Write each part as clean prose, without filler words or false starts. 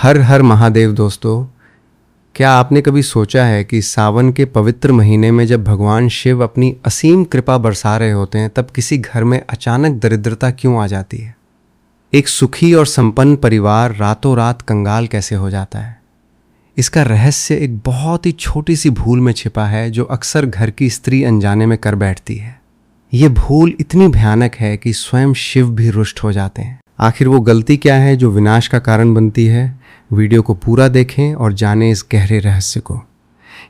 हर हर महादेव दोस्तों, क्या आपने कभी सोचा है कि सावन के पवित्र महीने में जब भगवान शिव अपनी असीम कृपा बरसा रहे होते हैं तब किसी घर में अचानक दरिद्रता क्यों आ जाती है। एक सुखी और संपन्न परिवार रातों रात कंगाल कैसे हो जाता है। इसका रहस्य एक बहुत ही छोटी सी भूल में छिपा है जो अक्सर घर की स्त्री अनजाने में कर बैठती है। ये भूल इतनी भयानक है कि स्वयं शिव भी रुष्ट हो जाते हैं। आखिर वो गलती क्या है जो विनाश का कारण बनती है। वीडियो को पूरा देखें और जानें इस गहरे रहस्य को।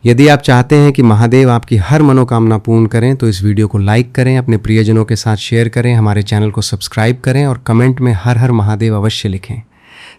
यदि आप चाहते हैं कि महादेव आपकी हर मनोकामना पूर्ण करें तो इस वीडियो को लाइक करें, अपने प्रियजनों के साथ शेयर करें, हमारे चैनल को सब्सक्राइब करें और कमेंट में हर हर महादेव अवश्य लिखें।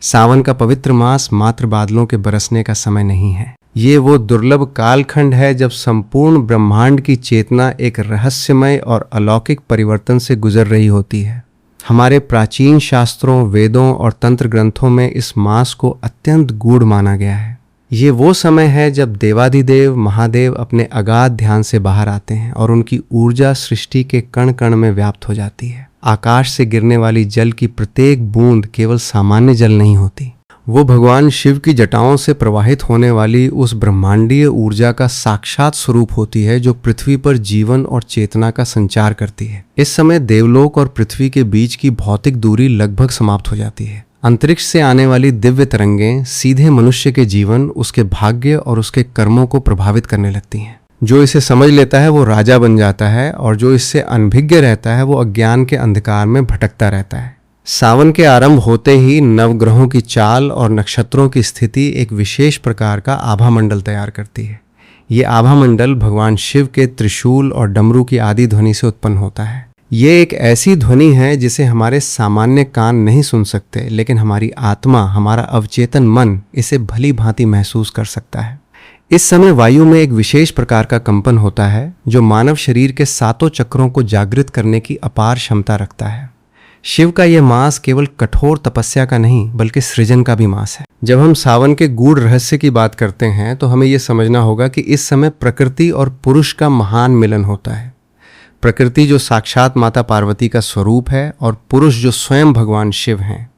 सावन का पवित्र मास मात्र बादलों के बरसने का समय नहीं है। ये वो दुर्लभ कालखंड है जब संपूर्ण ब्रह्मांड की चेतना एक रहस्यमय और अलौकिक परिवर्तन से गुजर रही होती है। हमारे प्राचीन शास्त्रों, वेदों और तंत्र ग्रंथों में इस मास को अत्यंत गूढ़ माना गया है। ये वो समय है जब देवाधिदेव महादेव अपने अगाध ध्यान से बाहर आते हैं और उनकी ऊर्जा सृष्टि के कण कण में व्याप्त हो जाती है। आकाश से गिरने वाली जल की प्रत्येक बूंद केवल सामान्य जल नहीं होती, वो भगवान शिव की जटाओं से प्रवाहित होने वाली उस ब्रह्मांडीय ऊर्जा का साक्षात स्वरूप होती है जो पृथ्वी पर जीवन और चेतना का संचार करती है। इस समय देवलोक और पृथ्वी के बीच की भौतिक दूरी लगभग समाप्त हो जाती है। अंतरिक्ष से आने वाली दिव्य तरंगें सीधे मनुष्य के जीवन, उसके भाग्य और उसके कर्मों को प्रभावित करने लगती हैं। जो इसे समझ लेता है वो राजा बन जाता है और जो इससे अनभिज्ञ रहता है वो अज्ञान के अंधकार में भटकता रहता है। सावन के आरंभ होते ही नवग्रहों की चाल और नक्षत्रों की स्थिति एक विशेष प्रकार का आभा मंडल तैयार करती है। ये आभा मंडल भगवान शिव के त्रिशूल और डमरू की आदि ध्वनि से उत्पन्न होता है। ये एक ऐसी ध्वनि है जिसे हमारे सामान्य कान नहीं सुन सकते, लेकिन हमारी आत्मा, हमारा अवचेतन मन इसे भली भांति महसूस कर सकता है। इस समय वायु में एक विशेष प्रकार का कंपन होता है जो मानव शरीर के सातों चक्रों को जागृत करने की अपार क्षमता रखता है। शिव का यह मास केवल कठोर तपस्या का नहीं बल्कि सृजन का भी मास है। जब हम सावन के गूढ़ रहस्य की बात करते हैं तो हमें यह समझना होगा कि इस समय प्रकृति और पुरुष का महान मिलन होता है। प्रकृति जो साक्षात माता पार्वती का स्वरूप है और पुरुष जो स्वयं भगवान शिव हैं।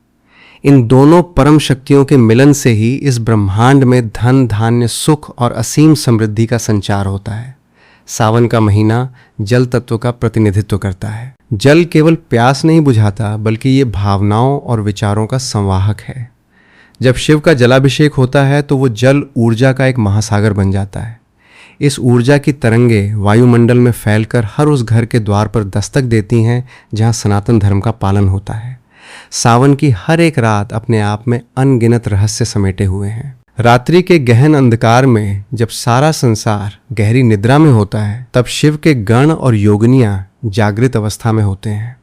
इन दोनों परम शक्तियों के मिलन से ही इस ब्रह्मांड में धन, धान्य, सुख और असीम समृद्धि का संचार होता है। सावन का महीना जल तत्व का प्रतिनिधित्व करता है। जल केवल प्यास नहीं बुझाता बल्कि ये भावनाओं और विचारों का संवाहक है। जब शिव का जलाभिषेक होता है तो वो जल ऊर्जा का एक महासागर बन जाता है। इस ऊर्जा की तरंगे वायुमंडल में फैलकर हर उस घर के द्वार पर दस्तक देती हैं जहाँ सनातन धर्म का पालन होता है। सावन की हर एक रात अपने आप में अनगिनत रहस्य समेटे हुए हैं। रात्रि के गहन अंधकार में जब सारा संसार गहरी निद्रा में होता है तब शिव के गण और योगिनियां जागृत अवस्था में होते हैं।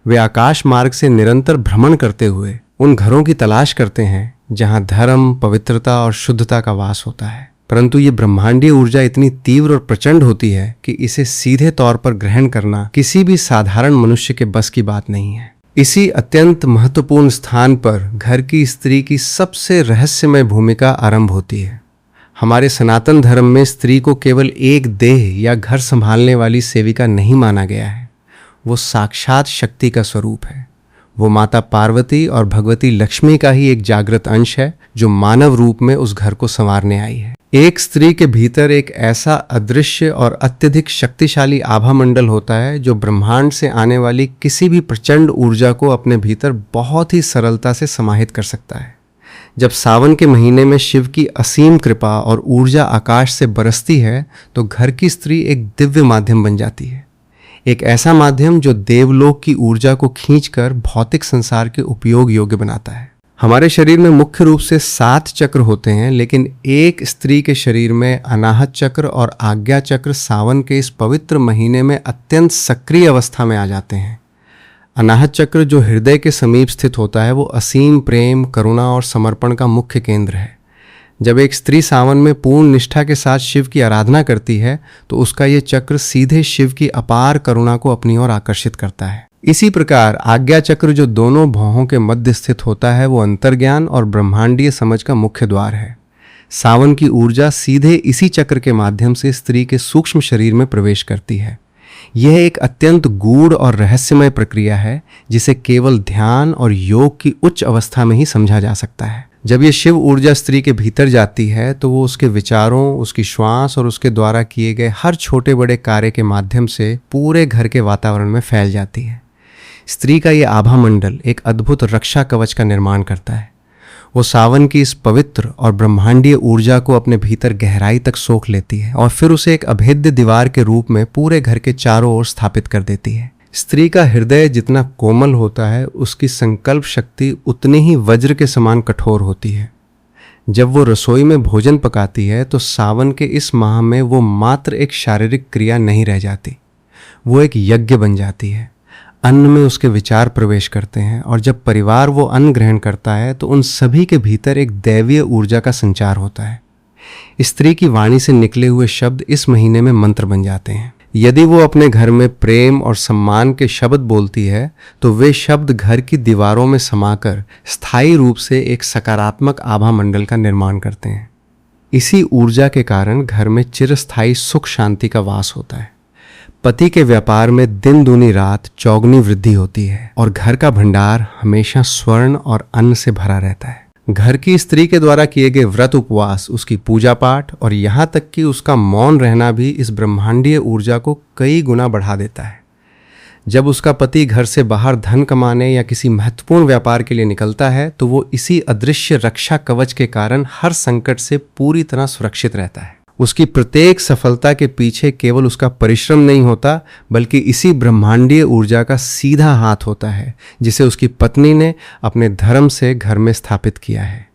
वे आकाश मार्ग से निरंतर भ्रमण करते हुए उन घरों की तलाश करते हैं जहां धर्म, पवित्रता और शुद्धता का वास होता है। परंतु ये ब्रह्मांडीय ऊर्जा इतनी तीव्र और प्रचंड होती है कि इसे सीधे तौर पर ग्रहण करना किसी भी साधारण मनुष्य के बस की बात नहीं है। इसी अत्यंत महत्वपूर्ण स्थान पर घर की स्त्री की सबसे रहस्यमय भूमिका आरंभ होती है। हमारे सनातन धर्म में स्त्री को केवल एक देह या घर संभालने वाली सेविका नहीं माना गया है। वो साक्षात शक्ति का स्वरूप है। वो माता पार्वती और भगवती लक्ष्मी का ही एक जागृत अंश है जो मानव रूप में उस घर को संवारने आई है। एक स्त्री के भीतर एक ऐसा अदृश्य और अत्यधिक शक्तिशाली आभा मंडल होता है जो ब्रह्मांड से आने वाली किसी भी प्रचंड ऊर्जा को अपने भीतर बहुत ही सरलता से समाहित कर सकता है। जब सावन के महीने में शिव की असीम कृपा और ऊर्जा आकाश से बरसती है तो घर की स्त्री एक दिव्य माध्यम बन जाती है। एक ऐसा माध्यम जो देवलोक की ऊर्जा को खींचकर भौतिक संसार के उपयोग योग्य बनाता है। हमारे शरीर में मुख्य रूप से 7 चक्र होते हैं, लेकिन एक स्त्री के शरीर में अनाहत चक्र और आज्ञा चक्र सावन के इस पवित्र महीने में अत्यंत सक्रिय अवस्था में आ जाते हैं। अनाहत चक्र जो हृदय के समीप स्थित होता है वो असीम प्रेम, करुणा और समर्पण का मुख्य केंद्र है। जब एक स्त्री सावन में पूर्ण निष्ठा के साथ शिव की आराधना करती है तो उसका ये चक्र सीधे शिव की अपार करुणा को अपनी ओर आकर्षित करता है। इसी प्रकार आज्ञा चक्र जो दोनों भौहों के मध्य स्थित होता है वो अंतर्ज्ञान और ब्रह्मांडीय समझ का मुख्य द्वार है। सावन की ऊर्जा सीधे इसी चक्र के माध्यम से स्त्री के सूक्ष्म शरीर में प्रवेश करती है। यह एक अत्यंत गूढ़ और रहस्यमय प्रक्रिया है जिसे केवल ध्यान और योग की उच्च अवस्था में ही समझा जा सकता है। जब ये शिव ऊर्जा स्त्री के भीतर जाती है तो वो उसके विचारों, उसकी श्वास और उसके द्वारा किए गए हर छोटे बड़े कार्य के माध्यम से पूरे घर के वातावरण में फैल जाती है। स्त्री का ये आभा मंडल एक अद्भुत रक्षा कवच का निर्माण करता है। वो सावन की इस पवित्र और ब्रह्मांडीय ऊर्जा को अपने भीतर गहराई तक सोख लेती है और फिर उसे एक अभेद्य दीवार के रूप में पूरे घर के चारों ओर स्थापित कर देती है। स्त्री का हृदय जितना कोमल होता है, उसकी संकल्प शक्ति उतनी ही वज्र के समान कठोर होती है। जब वो रसोई में भोजन पकाती है तो सावन के इस माह में वो मात्र एक शारीरिक क्रिया नहीं रह जाती, वो एक यज्ञ बन जाती है। अन्न में उसके विचार प्रवेश करते हैं और जब परिवार वो अन्न ग्रहण करता है तो उन सभी के भीतर एक दैवीय ऊर्जा का संचार होता है। स्त्री की वाणी से निकले हुए शब्द इस महीने में मंत्र बन जाते हैं। यदि वो अपने घर में प्रेम और सम्मान के शब्द बोलती है तो वे शब्द घर की दीवारों में समाकर स्थायी रूप से एक सकारात्मक आभा मंडल का निर्माण करते हैं। इसी ऊर्जा के कारण घर में चिरस्थायी सुख शांति का वास होता है। पति के व्यापार में दिन दूनी रात चौगुनी वृद्धि होती है और घर का भंडार हमेशा स्वर्ण और अन्न से भरा रहता है। घर की स्त्री के द्वारा किए गए व्रत, उपवास, उसकी पूजा पाठ और यहाँ तक कि उसका मौन रहना भी इस ब्रह्मांडीय ऊर्जा को कई गुना बढ़ा देता है। जब उसका पति घर से बाहर धन कमाने या किसी महत्वपूर्ण व्यापार के लिए निकलता है तो वो इसी अदृश्य रक्षा कवच के कारण हर संकट से पूरी तरह सुरक्षित रहता है। उसकी प्रत्येक सफलता के पीछे केवल उसका परिश्रम नहीं होता, बल्कि इसी ब्रह्मांडीय ऊर्जा का सीधा हाथ होता है जिसे उसकी पत्नी ने अपने धर्म से घर में स्थापित किया है।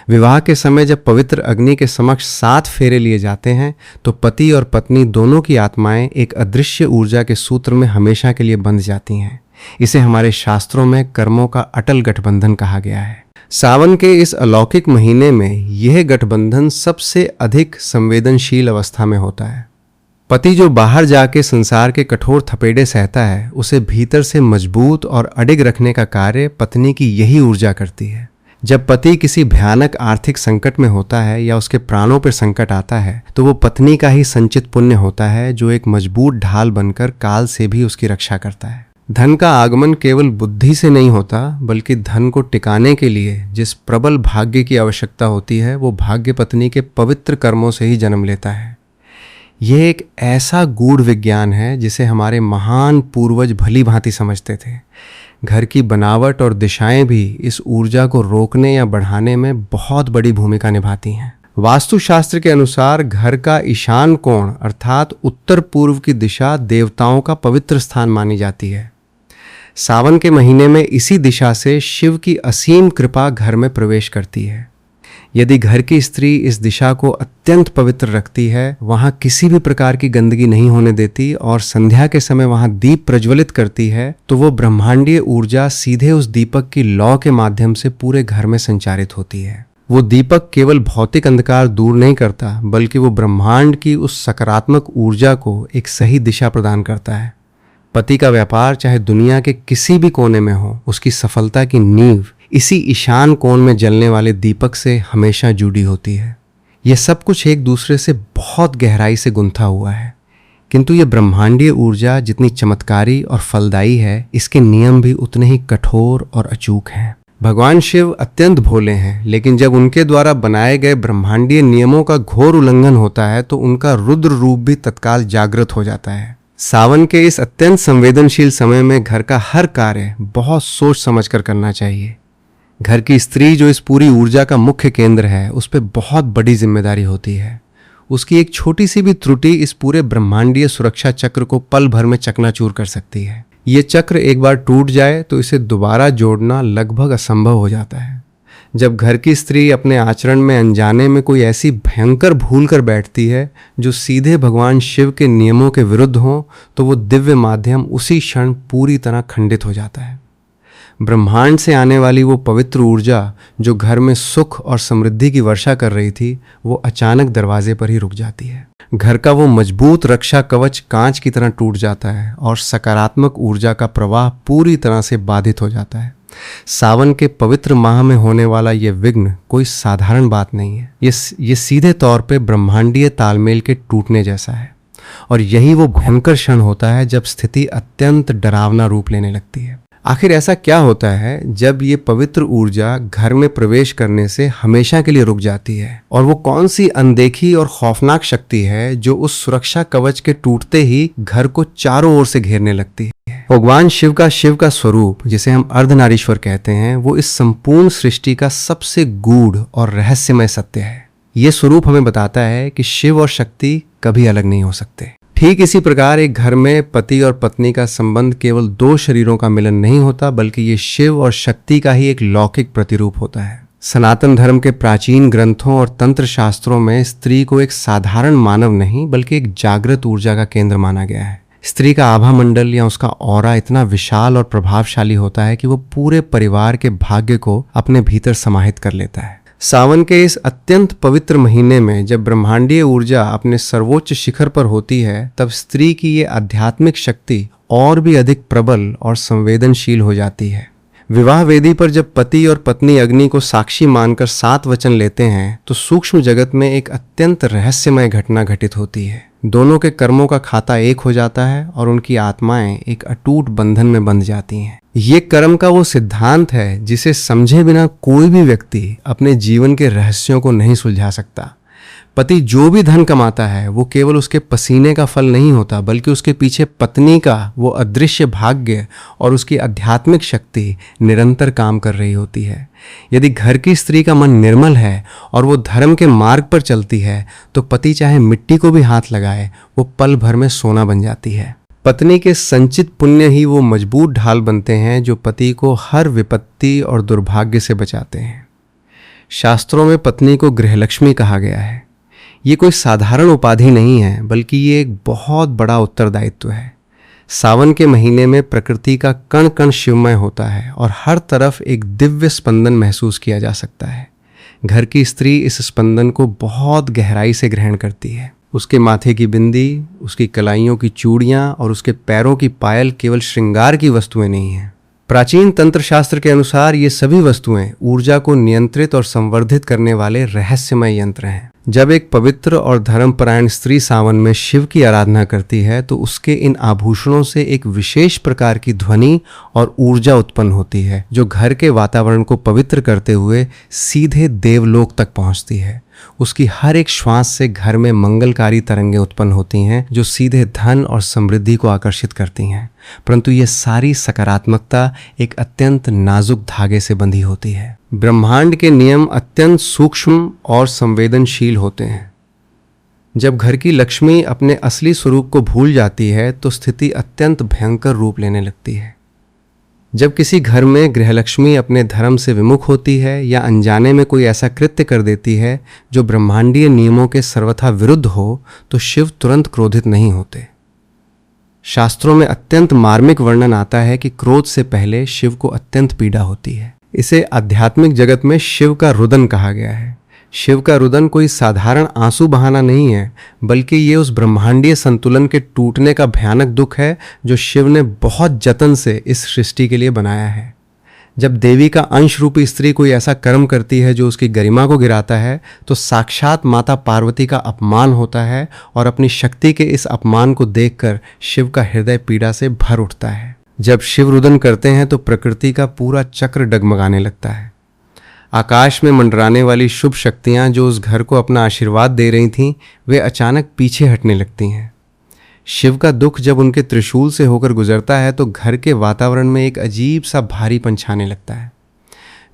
विवाह के समय जब पवित्र अग्नि के समक्ष 7 फेरे लिए जाते हैं तो पति और पत्नी दोनों की आत्माएं एक अदृश्य ऊर्जा के सूत्र में हमेशा के लिए बंध जाती हैं। इसे हमारे शास्त्रों में कर्मों का अटल गठबंधन कहा गया है। सावन के इस अलौकिक महीने में यह गठबंधन सबसे अधिक संवेदनशील अवस्था में होता है। पति जो बाहर जाके संसार के कठोर थपेड़े सहता है, उसे भीतर से मजबूत और अडिग रखने का कार्य पत्नी की यही ऊर्जा करती है। जब पति किसी भयानक आर्थिक संकट में होता है या उसके प्राणों पर संकट आता है तो वो पत्नी का ही संचित पुण्य होता है जो एक मजबूत ढाल बनकर काल से भी उसकी रक्षा करता है। धन का आगमन केवल बुद्धि से नहीं होता, बल्कि धन को टिकाने के लिए जिस प्रबल भाग्य की आवश्यकता होती है वो भाग्य पत्नी के पवित्र कर्मों से ही जन्म लेता है। यह एक ऐसा गूढ़ विज्ञान है जिसे हमारे महान पूर्वज भली भांति समझते थे। घर की बनावट और दिशाएं भी इस ऊर्जा को रोकने या बढ़ाने में बहुत बड़ी भूमिका निभाती हैं। वास्तुशास्त्र के अनुसार घर का ईशान कोण अर्थात उत्तर पूर्व की दिशा देवताओं का पवित्र स्थान मानी जाती है। सावन के महीने में इसी दिशा से शिव की असीम कृपा घर में प्रवेश करती है। यदि घर की स्त्री इस दिशा को अत्यंत पवित्र रखती है, वहाँ किसी भी प्रकार की गंदगी नहीं होने देती और संध्या के समय वहाँ दीप प्रज्वलित करती है, तो वो ब्रह्मांडीय ऊर्जा सीधे उस दीपक की लौ के माध्यम से पूरे घर में संचारित होती है। वो दीपक केवल भौतिक अंधकार दूर नहीं करता, बल्कि वो ब्रह्मांड की उस सकारात्मक ऊर्जा को एक सही दिशा प्रदान करता है। पति का व्यापार चाहे दुनिया के किसी भी कोने में हो, उसकी सफलता की नींव इसी ईशान कोण में जलने वाले दीपक से हमेशा जुड़ी होती है। यह सब कुछ एक दूसरे से बहुत गहराई से गुंथा हुआ है, किंतु ये ब्रह्मांडीय ऊर्जा जितनी चमत्कारी और फलदायी है, इसके नियम भी उतने ही कठोर और अचूक हैं। भगवान शिव अत्यंत भोले हैं, लेकिन जब उनके द्वारा बनाए गए ब्रह्मांडीय नियमों का घोर उल्लंघन होता है तो उनका रुद्र रूप भी तत्काल जागृत हो जाता है। सावन के इस अत्यंत संवेदनशील समय में घर का हर कार्य बहुत सोच समझकर करना चाहिए। घर की स्त्री जो इस पूरी ऊर्जा का मुख्य केंद्र है, उस पर बहुत बड़ी जिम्मेदारी होती है। उसकी एक छोटी सी भी त्रुटि इस पूरे ब्रह्मांडीय सुरक्षा चक्र को पल भर में चकनाचूर कर सकती है। ये चक्र एक बार टूट जाए तो इसे दोबारा जोड़ना लगभग असंभव हो जाता है। जब घर की स्त्री अपने आचरण में अनजाने में कोई ऐसी भयंकर भूल कर बैठती है जो सीधे भगवान शिव के नियमों के विरुद्ध हो, तो वो दिव्य माध्यम उसी क्षण पूरी तरह खंडित हो जाता है। ब्रह्मांड से आने वाली वो पवित्र ऊर्जा जो घर में सुख और समृद्धि की वर्षा कर रही थी, वो अचानक दरवाजे पर ही रुक जाती है। घर का वो मजबूत रक्षा कवच कांच की तरह टूट जाता है और सकारात्मक ऊर्जा का प्रवाह पूरी तरह से बाधित हो जाता है। सावन के पवित्र माह में होने वाला ये विघ्न कोई साधारण बात नहीं है। ये सीधे तौर पे ब्रह्मांडीय तालमेल के टूटने जैसा है, और यही वो भयंकर क्षण होता है जब स्थिति अत्यंत डरावना रूप लेने लगती है। आखिर ऐसा क्या होता है जब ये पवित्र ऊर्जा घर में प्रवेश करने से हमेशा के लिए रुक जाती है, और वो कौन सी अनदेखी और खौफनाक शक्ति है जो उस सुरक्षा कवच के टूटते ही घर को चारों ओर से घेरने लगती है। भगवान शिव का स्वरूप, जिसे हम अर्धनारीश्वर कहते हैं, वो इस संपूर्ण सृष्टि का सबसे गूढ़ और रहस्यमय सत्य है। ये स्वरूप हमें बताता है कि शिव और शक्ति कभी अलग नहीं हो सकते। ठीक इसी प्रकार एक घर में पति और पत्नी का संबंध केवल दो शरीरों का मिलन नहीं होता, बल्कि ये शिव और शक्ति का ही एक लौकिक प्रतिरूप होता है। सनातन धर्म के प्राचीन ग्रंथों और तंत्र शास्त्रों में स्त्री को एक साधारण मानव नहीं, बल्कि एक जागृत ऊर्जा का केंद्र माना गया है। स्त्री का आभा मंडल या उसका ऑरा इतना विशाल और प्रभावशाली होता है कि वो पूरे परिवार के भाग्य को अपने भीतर समाहित कर लेता है। सावन के इस अत्यंत पवित्र महीने में जब ब्रह्मांडीय ऊर्जा अपने सर्वोच्च शिखर पर होती है, तब स्त्री की ये आध्यात्मिक शक्ति और भी अधिक प्रबल और संवेदनशील हो जाती है। विवाह वेदी पर जब पति और पत्नी अग्नि को साक्षी मानकर 7 वचन लेते हैं, तो सूक्ष्म जगत में एक अत्यंत रहस्यमय घटना घटित होती है। दोनों के कर्मों का खाता एक हो जाता है और उनकी आत्माएं एक अटूट बंधन में बंध जाती हैं। ये कर्म का वो सिद्धांत है जिसे समझे बिना कोई भी व्यक्ति अपने जीवन के रहस्यों को नहीं सुलझा सकता। पति जो भी धन कमाता है वो केवल उसके पसीने का फल नहीं होता, बल्कि उसके पीछे पत्नी का वो अदृश्य भाग्य और उसकी आध्यात्मिक शक्ति निरंतर काम कर रही होती है। यदि घर की स्त्री का मन निर्मल है और वो धर्म के मार्ग पर चलती है, तो पति चाहे मिट्टी को भी हाथ लगाए, वो पल भर में सोना बन जाती है। पत्नी के संचित पुण्य ही वो मजबूत ढाल बनते हैं जो पति को हर विपत्ति और दुर्भाग्य से बचाते हैं। शास्त्रों में पत्नी को गृहलक्ष्मी कहा गया है। ये कोई साधारण उपाधि नहीं है, बल्कि ये एक बहुत बड़ा उत्तरदायित्व है। सावन के महीने में प्रकृति का कण कण शिवमय होता है और हर तरफ एक दिव्य स्पंदन महसूस किया जा सकता है। घर की स्त्री इस स्पंदन को बहुत गहराई से ग्रहण करती है। उसके माथे की बिंदी, उसकी कलाइयों की चूड़ियाँ और उसके पैरों की पायल केवल श्रृंगार की वस्तुएं नहीं हैं। प्राचीन तंत्र शास्त्र के अनुसार ये सभी वस्तुएं ऊर्जा को नियंत्रित और संवर्धित करने वाले रहस्यमय यंत्र हैं। जब एक पवित्र और धर्मपरायण स्त्री सावन में शिव की आराधना करती है, तो उसके इन आभूषणों से एक विशेष प्रकार की ध्वनि और ऊर्जा उत्पन्न होती है, जो घर के वातावरण को पवित्र करते हुए सीधे देवलोक तक पहुंचती है। उसकी हर एक श्वास से घर में मंगलकारी तरंगें उत्पन्न होती हैं, जो सीधे धन और समृद्धि को आकर्षित करती हैं। परंतु ये सारी सकारात्मकता एक अत्यंत नाजुक धागे से बंधी होती है। ब्रह्मांड के नियम अत्यंत सूक्ष्म और संवेदनशील होते हैं। जब घर की लक्ष्मी अपने असली स्वरूप को भूल जाती है, तो स्थिति अत्यंत भयंकर रूप लेने लगती है। जब किसी घर में गृहलक्ष्मी अपने धर्म से विमुख होती है या अनजाने में कोई ऐसा कृत्य कर देती है जो ब्रह्मांडीय नियमों के सर्वथा विरुद्ध हो, तो शिव तुरंत क्रोधित नहीं होते। शास्त्रों में अत्यंत मार्मिक वर्णन आता है कि क्रोध से पहले शिव को अत्यंत पीड़ा होती है। इसे आध्यात्मिक जगत में शिव का रुदन कहा गया है। शिव का रुदन कोई साधारण आंसू बहाना नहीं है, बल्कि ये उस ब्रह्मांडीय संतुलन के टूटने का भयानक दुख है जो शिव ने बहुत जतन से इस सृष्टि के लिए बनाया है। जब देवी का अंश रूपी स्त्री कोई ऐसा कर्म करती है जो उसकी गरिमा को गिराता है, तो साक्षात माता पार्वती का अपमान होता है और अपनी शक्ति के इस अपमान को देखकर शिव का हृदय पीड़ा से भर उठता है। जब शिव रुदन करते हैं तो प्रकृति का पूरा चक्र डगमगाने लगता है। आकाश में मंडराने वाली शुभ शक्तियां जो उस घर को अपना आशीर्वाद दे रही थीं, वे अचानक पीछे हटने लगती हैं। शिव का दुख जब उनके त्रिशूल से होकर गुजरता है, तो घर के वातावरण में एक अजीब सा भारीपन छाने लगता है।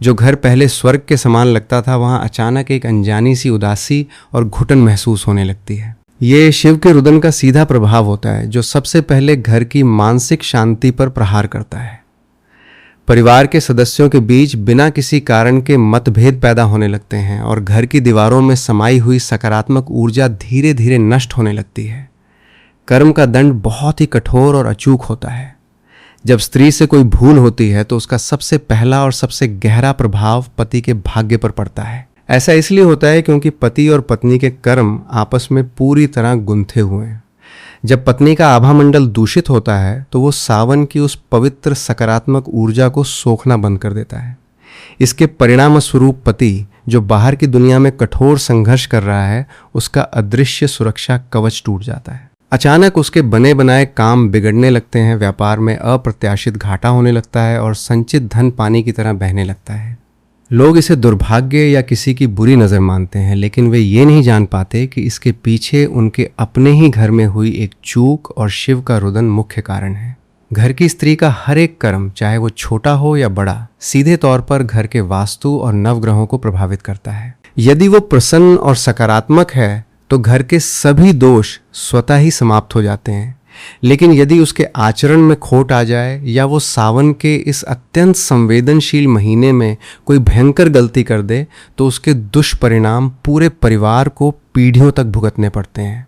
जो घर पहले स्वर्ग के समान लगता था, वहां अचानक एक अनजानी सी उदासी और घुटन महसूस होने लगती है। ये शिव के रुदन का सीधा प्रभाव होता है, जो सबसे पहले घर की मानसिक शांति पर प्रहार करता है। परिवार के सदस्यों के बीच बिना किसी कारण के मतभेद पैदा होने लगते हैं और घर की दीवारों में समाई हुई सकारात्मक ऊर्जा धीरे धीरे नष्ट होने लगती है। कर्म का दंड बहुत ही कठोर और अचूक होता है। जब स्त्री से कोई भूल होती है, तो उसका सबसे पहला और सबसे गहरा प्रभाव पति के भाग्य पर पड़ता है। ऐसा इसलिए होता है क्योंकि पति और पत्नी के कर्म आपस में पूरी तरह गुंथे हुए हैं। जब पत्नी का आभा मंडल दूषित होता है, तो वो सावन की उस पवित्र सकारात्मक ऊर्जा को सोखना बंद कर देता है। इसके परिणाम स्वरूप पति, जो बाहर की दुनिया में कठोर संघर्ष कर रहा है, उसका अदृश्य सुरक्षा कवच टूट जाता है। अचानक उसके बने बनाए काम बिगड़ने लगते हैं, व्यापार में अप्रत्याशित घाटा होने लगता है और संचित धन पानी की तरह बहने लगता है। लोग इसे दुर्भाग्य या किसी की बुरी नज़र मानते हैं, लेकिन वे ये नहीं जान पाते कि इसके पीछे उनके अपने ही घर में हुई एक चूक और शिव का रुदन मुख्य कारण है। घर की स्त्री का हर एक कर्म, चाहे वो छोटा हो या बड़ा, सीधे तौर पर घर के वास्तु और नवग्रहों को प्रभावित करता है। यदि वो प्रसन्न और सकारात्मक है तो घर के सभी दोष स्वतः ही समाप्त हो जाते हैं, लेकिन यदि उसके आचरण में खोट आ जाए या वो सावन के इस अत्यंत संवेदनशील महीने में कोई भयंकर गलती कर दे तो उसके दुष्परिणाम पूरे परिवार को पीढ़ियों तक भुगतने पड़ते हैं।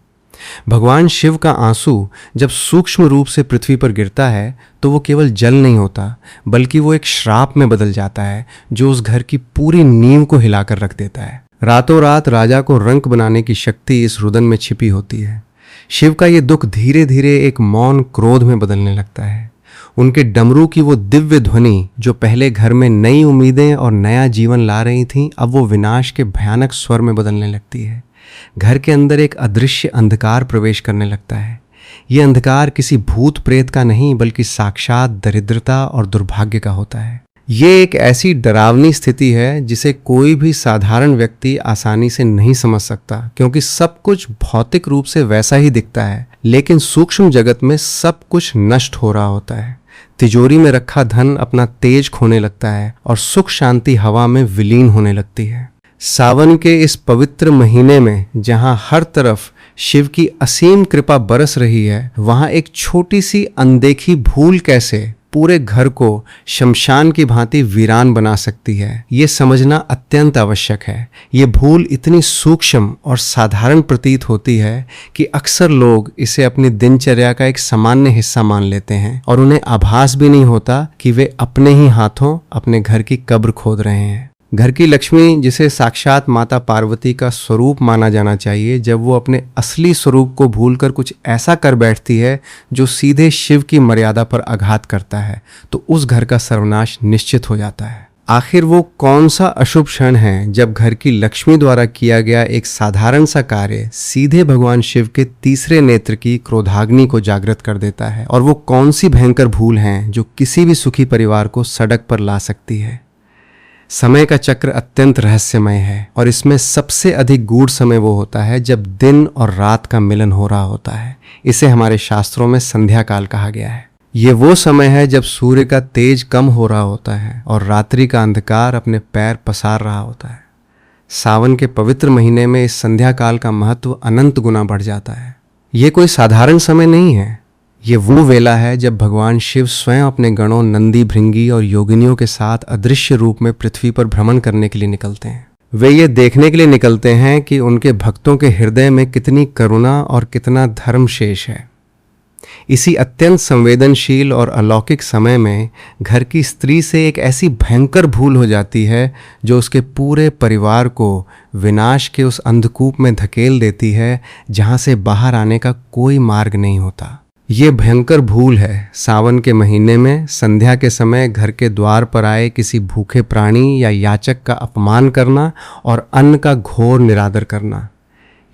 भगवान शिव का आंसू जब सूक्ष्म रूप से पृथ्वी पर गिरता है तो वो केवल जल नहीं होता, बल्कि वो एक श्राप में बदल जाता है जो उस घर की पूरी नींव को हिलाकर रख देता है। रातों रात राजा को रंक बनाने की शक्ति इस रुदन में छिपी होती है। शिव का ये दुख धीरे धीरे एक मौन क्रोध में बदलने लगता है। उनके डमरू की वो दिव्य ध्वनि जो पहले घर में नई उम्मीदें और नया जीवन ला रही थीं, अब वो विनाश के भयानक स्वर में बदलने लगती है। घर के अंदर एक अदृश्य अंधकार प्रवेश करने लगता है। ये अंधकार किसी भूत प्रेत का नहीं, बल्कि साक्षात दरिद्रता और दुर्भाग्य का होता है। ये एक ऐसी डरावनी स्थिति है जिसे कोई भी साधारण व्यक्ति आसानी से नहीं समझ सकता, क्योंकि सब कुछ भौतिक रूप से वैसा ही दिखता है, लेकिन सूक्ष्म जगत में सब कुछ नष्ट हो रहा होता है। तिजोरी में रखा धन अपना तेज खोने लगता है और सुख शांति हवा में विलीन होने लगती है। सावन के इस पवित्र महीने में जहां हर तरफ शिव की असीम कृपा बरस रही है, वहां एक छोटी सी अनदेखी भूल कैसे पूरे घर को शमशान की भांति वीरान बना सकती है, ये समझना अत्यंत आवश्यक है। ये भूल इतनी सूक्ष्म और साधारण प्रतीत होती है कि अक्सर लोग इसे अपनी दिनचर्या का एक सामान्य हिस्सा मान लेते हैं और उन्हें आभास भी नहीं होता कि वे अपने ही हाथों अपने घर की कब्र खोद रहे हैं। घर की लक्ष्मी, जिसे साक्षात माता पार्वती का स्वरूप माना जाना चाहिए, जब वो अपने असली स्वरूप को भूलकर कुछ ऐसा कर बैठती है जो सीधे शिव की मर्यादा पर आघात करता है, तो उस घर का सर्वनाश निश्चित हो जाता है। आखिर वो कौन सा अशुभ क्षण है जब घर की लक्ष्मी द्वारा किया गया एक साधारण सा कार्य सीधे भगवान शिव के तीसरे नेत्र की क्रोधाग्नि को जागृत कर देता है, और वो कौन सी भयंकर भूल है जो किसी भी सुखी परिवार को सड़क पर ला सकती है। समय का चक्र अत्यंत रहस्यमय है और इसमें सबसे अधिक गूढ़ समय वो होता है जब दिन और रात का मिलन हो रहा होता है। इसे हमारे शास्त्रों में संध्या काल कहा गया है। ये वो समय है जब सूर्य का तेज कम हो रहा होता है और रात्रि का अंधकार अपने पैर पसार रहा होता है। सावन के पवित्र महीने में इस संध्या काल का महत्व अनंत गुना बढ़ जाता है। ये कोई साधारण समय नहीं है। ये वो वेला है जब भगवान शिव स्वयं अपने गणों नंदी, भृंगी और योगिनियों के साथ अदृश्य रूप में पृथ्वी पर भ्रमण करने के लिए निकलते हैं। वे ये देखने के लिए निकलते हैं कि उनके भक्तों के हृदय में कितनी करुणा और कितना धर्म शेष है। इसी अत्यंत संवेदनशील और अलौकिक समय में घर की स्त्री से एक ऐसी भयंकर भूल हो जाती है जो उसके पूरे परिवार को विनाश के उस अंधकूप में धकेल देती है जहां से बाहर आने का कोई मार्ग नहीं होता। ये भयंकर भूल है सावन के महीने में संध्या के समय घर के द्वार पर आए किसी भूखे प्राणी या याचक का अपमान करना और अन्न का घोर निरादर करना।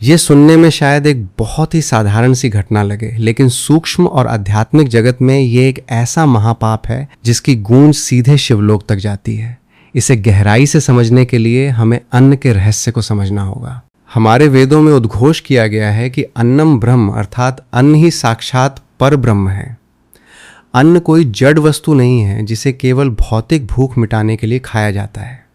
ये सुनने में शायद एक बहुत ही साधारण सी घटना लगे, लेकिन सूक्ष्म और आध्यात्मिक जगत में ये एक ऐसा महापाप है जिसकी गूंज सीधे शिवलोक तक जाती है। इसे गहराई से समझने के लिए हमें अन्न के रहस्य को समझना होगा। हमारे वेदों में उद्घोष किया गया है कि अन्नम ब्रह्म, अर्थात अन्न ही साक्षात पर ब्रह्म है। अन्न कोई जड़ वस्तु नहीं है जिसे केवल भौतिक भूख मिटाने के लिए खाया जाता है।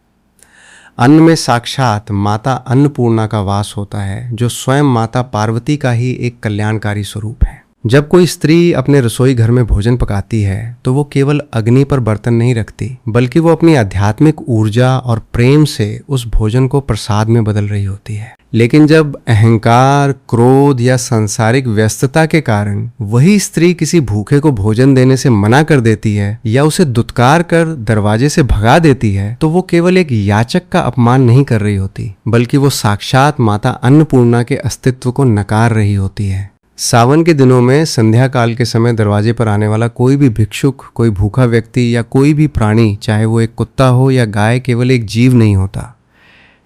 अन्न में साक्षात माता अन्नपूर्णा का वास होता है, जो स्वयं माता पार्वती का ही एक कल्याणकारी स्वरूप है। जब कोई स्त्री अपने रसोई घर में भोजन पकाती है तो वो केवल अग्नि पर बर्तन नहीं रखती, बल्कि वो अपनी आध्यात्मिक ऊर्जा और प्रेम से उस भोजन को प्रसाद में बदल रही होती है। लेकिन जब अहंकार, क्रोध या सांसारिक व्यस्तता के कारण वही स्त्री किसी भूखे को भोजन देने से मना कर देती है या उसे दुत्कार कर दरवाजे से भगा देती है, तो वो केवल एक याचक का अपमान नहीं कर रही होती, बल्कि वो साक्षात माता अन्नपूर्णा के अस्तित्व को नकार रही होती है। सावन के दिनों में संध्या काल के समय दरवाजे पर आने वाला कोई भी भिक्षुक, कोई भूखा व्यक्ति या कोई भी प्राणी, चाहे वो एक कुत्ता हो या गाय, केवल एक जीव नहीं होता।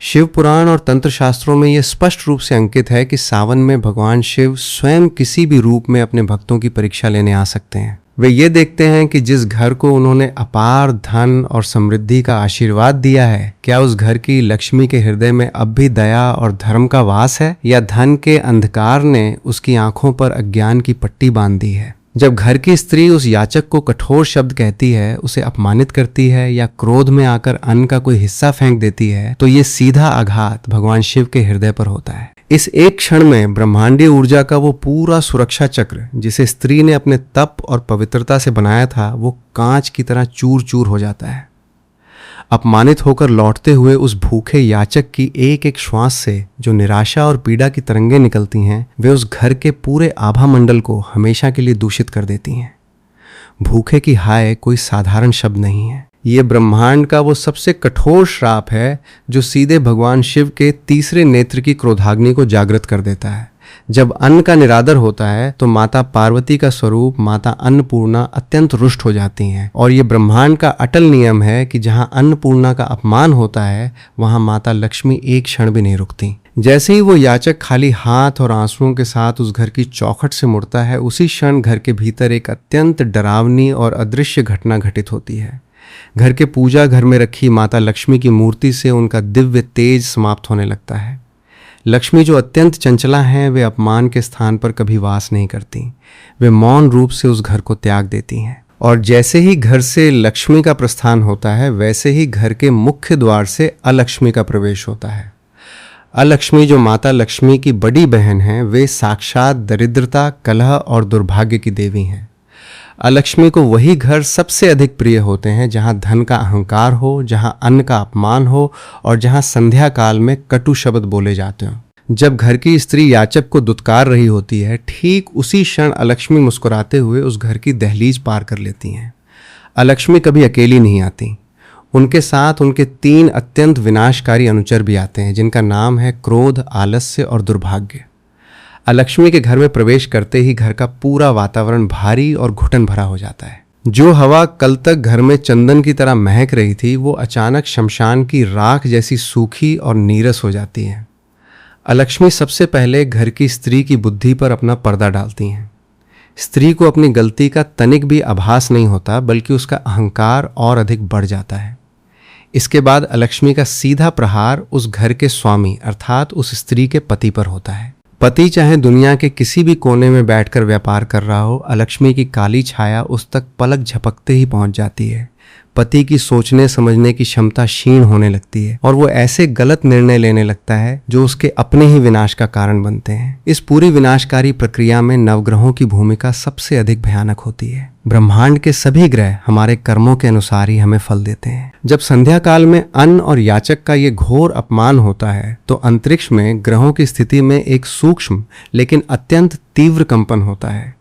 शिव पुराण और तंत्र शास्त्रों में यह स्पष्ट रूप से अंकित है कि सावन में भगवान शिव स्वयं किसी भी रूप में अपने भक्तों की परीक्षा लेने आ सकते हैं। वे ये देखते हैं कि जिस घर को उन्होंने अपार धन और समृद्धि का आशीर्वाद दिया है, क्या उस घर की लक्ष्मी के हृदय में अब भी दया और धर्म का वास है, या धन के अंधकार ने उसकी आंखों पर अज्ञान की पट्टी बांध दी है। जब घर की स्त्री उस याचक को कठोर शब्द कहती है, उसे अपमानित करती है या क्रोध में आकर अन्न का कोई हिस्सा फेंक देती है, तो ये सीधा आघात भगवान शिव के हृदय पर होता है। इस एक क्षण में ब्रह्मांडीय ऊर्जा का वो पूरा सुरक्षा चक्र जिसे स्त्री ने अपने तप और पवित्रता से बनाया था, वो कांच की तरह चूर चूर हो जाता है। अपमानित होकर लौटते हुए उस भूखे याचक की एक एक श्वास से जो निराशा और पीड़ा की तरंगें निकलती हैं, वे उस घर के पूरे आभा मंडल को हमेशा के लिए दूषित कर देती हैं। भूखे की हाय कोई साधारण शब्द नहीं है। ये ब्रह्मांड का वो सबसे कठोर श्राप है जो सीधे भगवान शिव के तीसरे नेत्र की क्रोधाग्नि को जागृत कर देता है। जब अन्न का निरादर होता है तो माता पार्वती का स्वरूप माता अन्नपूर्णा अत्यंत रुष्ट हो जाती हैं, और ये ब्रह्मांड का अटल नियम है कि जहाँ अन्नपूर्णा का अपमान होता है वहाँ माता लक्ष्मी एक क्षण भी नहीं रुकती। जैसे ही वो याचक खाली हाथ और आंसुओं के साथ उस घर की चौखट से मुड़ता है, उसी क्षण घर के भीतर एक अत्यंत डरावनी और अदृश्य घटना घटित होती है। घर के पूजा घर में रखी माता लक्ष्मी की मूर्ति से उनका दिव्य तेज समाप्त होने लगता है। लक्ष्मी जो अत्यंत चंचला हैं, वे अपमान के स्थान पर कभी वास नहीं करती। वे मौन रूप से उस घर को त्याग देती हैं, और जैसे ही घर से लक्ष्मी का प्रस्थान होता है, वैसे ही घर के मुख्य द्वार से अलक्ष्मी का प्रवेश होता है। अलक्ष्मी जो माता लक्ष्मी की बड़ी बहन हैं, वे साक्षात दरिद्रता, कलह और दुर्भाग्य की देवी हैं। अलक्ष्मी को वही घर सबसे अधिक प्रिय होते हैं जहां धन का अहंकार हो, जहां अन्न का अपमान हो और जहां संध्या काल में कटु शब्द बोले जाते हों। जब घर की स्त्री याचक को दुत्कार रही होती है, ठीक उसी क्षण अलक्ष्मी मुस्कुराते हुए उस घर की दहलीज पार कर लेती हैं। अलक्ष्मी कभी अकेली नहीं आती, उनके साथ उनके 3 अत्यंत विनाशकारी अनुचर भी आते हैं, जिनका नाम है क्रोध, आलस्य और दुर्भाग्य। अलक्ष्मी के घर में प्रवेश करते ही घर का पूरा वातावरण भारी और घुटन भरा हो जाता है। जो हवा कल तक घर में चंदन की तरह महक रही थी, वो अचानक शमशान की राख जैसी सूखी और नीरस हो जाती है। अलक्ष्मी सबसे पहले घर की स्त्री की बुद्धि पर अपना पर्दा डालती हैं। स्त्री को अपनी गलती का तनिक भी आभास नहीं होता, बल्कि उसका अहंकार और अधिक बढ़ जाता है। इसके बाद अलक्ष्मी का सीधा प्रहार उस घर के स्वामी अर्थात उस स्त्री के पति पर होता है। पति चाहे दुनिया के किसी भी कोने में बैठकर व्यापार कर रहा हो, अलक्ष्मी की काली छाया उस तक पलक झपकते ही पहुंच जाती है। पति की सोचने समझने की क्षमता क्षीण होने लगती है, और वो ऐसे गलत निर्णय लेने लगता है जो उसके अपने ही विनाश का कारण बनते हैं। इस पूरी विनाशकारी प्रक्रिया में नवग्रहों की भूमिका सबसे अधिक भयानक होती है। ब्रह्मांड के सभी ग्रह हमारे कर्मों के अनुसार ही हमें फल देते हैं। जब संध्या काल में अन्न और याचक का ये घोर अपमान होता है, तो अंतरिक्ष में ग्रहों की स्थिति में एक सूक्ष्म लेकिन अत्यंत तीव्र कंपन होता है।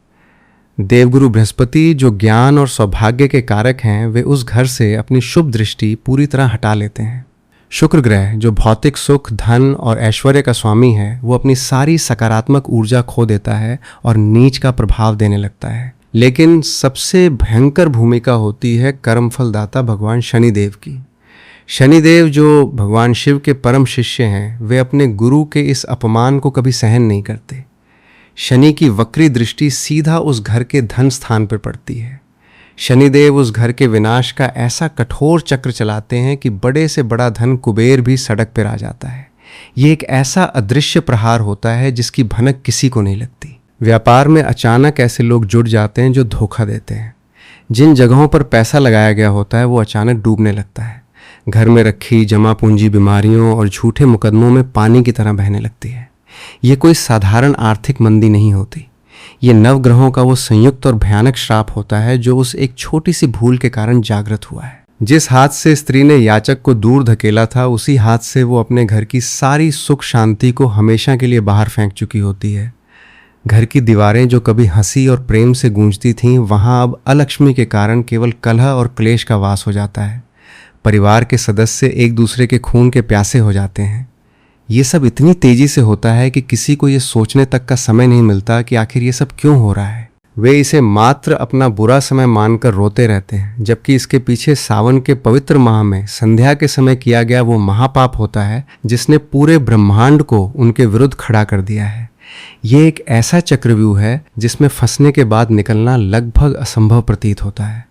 देवगुरु बृहस्पति जो ज्ञान और सौभाग्य के कारक हैं, वे उस घर से अपनी शुभ दृष्टि पूरी तरह हटा लेते हैं। शुक्र ग्रह जो भौतिक सुख, धन और ऐश्वर्य का स्वामी है, वो अपनी सारी सकारात्मक ऊर्जा खो देता है और नीच का प्रभाव देने लगता है। लेकिन सबसे भयंकर भूमिका होती है कर्मफलदाता भगवान शनिदेव की। शनिदेव जो भगवान शिव के परम शिष्य हैं, वे अपने गुरु के इस अपमान को कभी सहन नहीं करते। शनि की वक्री दृष्टि सीधा उस घर के धन स्थान पर पड़ती है। शनिदेव उस घर के विनाश का ऐसा कठोर चक्र चलाते हैं कि बड़े से बड़ा धन कुबेर भी सड़क पर आ जाता है। ये एक ऐसा अदृश्य प्रहार होता है जिसकी भनक किसी को नहीं लगती। व्यापार में अचानक ऐसे लोग जुड़ जाते हैं जो धोखा देते हैं। जिन जगहों पर पैसा लगाया गया होता है, वो अचानक डूबने लगता है। घर में रखी जमा पूंजी बीमारियों और झूठे मुकदमों में पानी की तरह बहने लगती है। ये कोई साधारण आर्थिक मंदी नहीं होती। ये नवग्रहों का वो संयुक्त और भयानक श्राप होता है जो उस एक छोटी सी भूल के कारण जागृत हुआ है। जिस हाथ से स्त्री ने याचक को दूर धकेला था, उसी हाथ से वो अपने घर की सारी सुख शांति को हमेशा के लिए बाहर फेंक चुकी होती है। घर की दीवारें जो कभी हंसी और प्रेम से गूंजती थीं, वहां अब अलक्ष्मी के कारण केवल कलह और क्लेश का वास हो जाता है। परिवार के सदस्य एक दूसरे के खून के प्यासे हो जाते हैं। ये सब इतनी तेजी से होता है कि किसी को ये सोचने तक का समय नहीं मिलता कि आखिर ये सब क्यों हो रहा है। वे इसे मात्र अपना बुरा समय मानकर रोते रहते हैं, जबकि इसके पीछे सावन के पवित्र माह में संध्या के समय किया गया वो महापाप होता है जिसने पूरे ब्रह्मांड को उनके विरुद्ध खड़ा कर दिया है। ये एक ऐसा चक्रव्यूह है जिसमें फंसने के बाद निकलना लगभग असंभव प्रतीत होता है।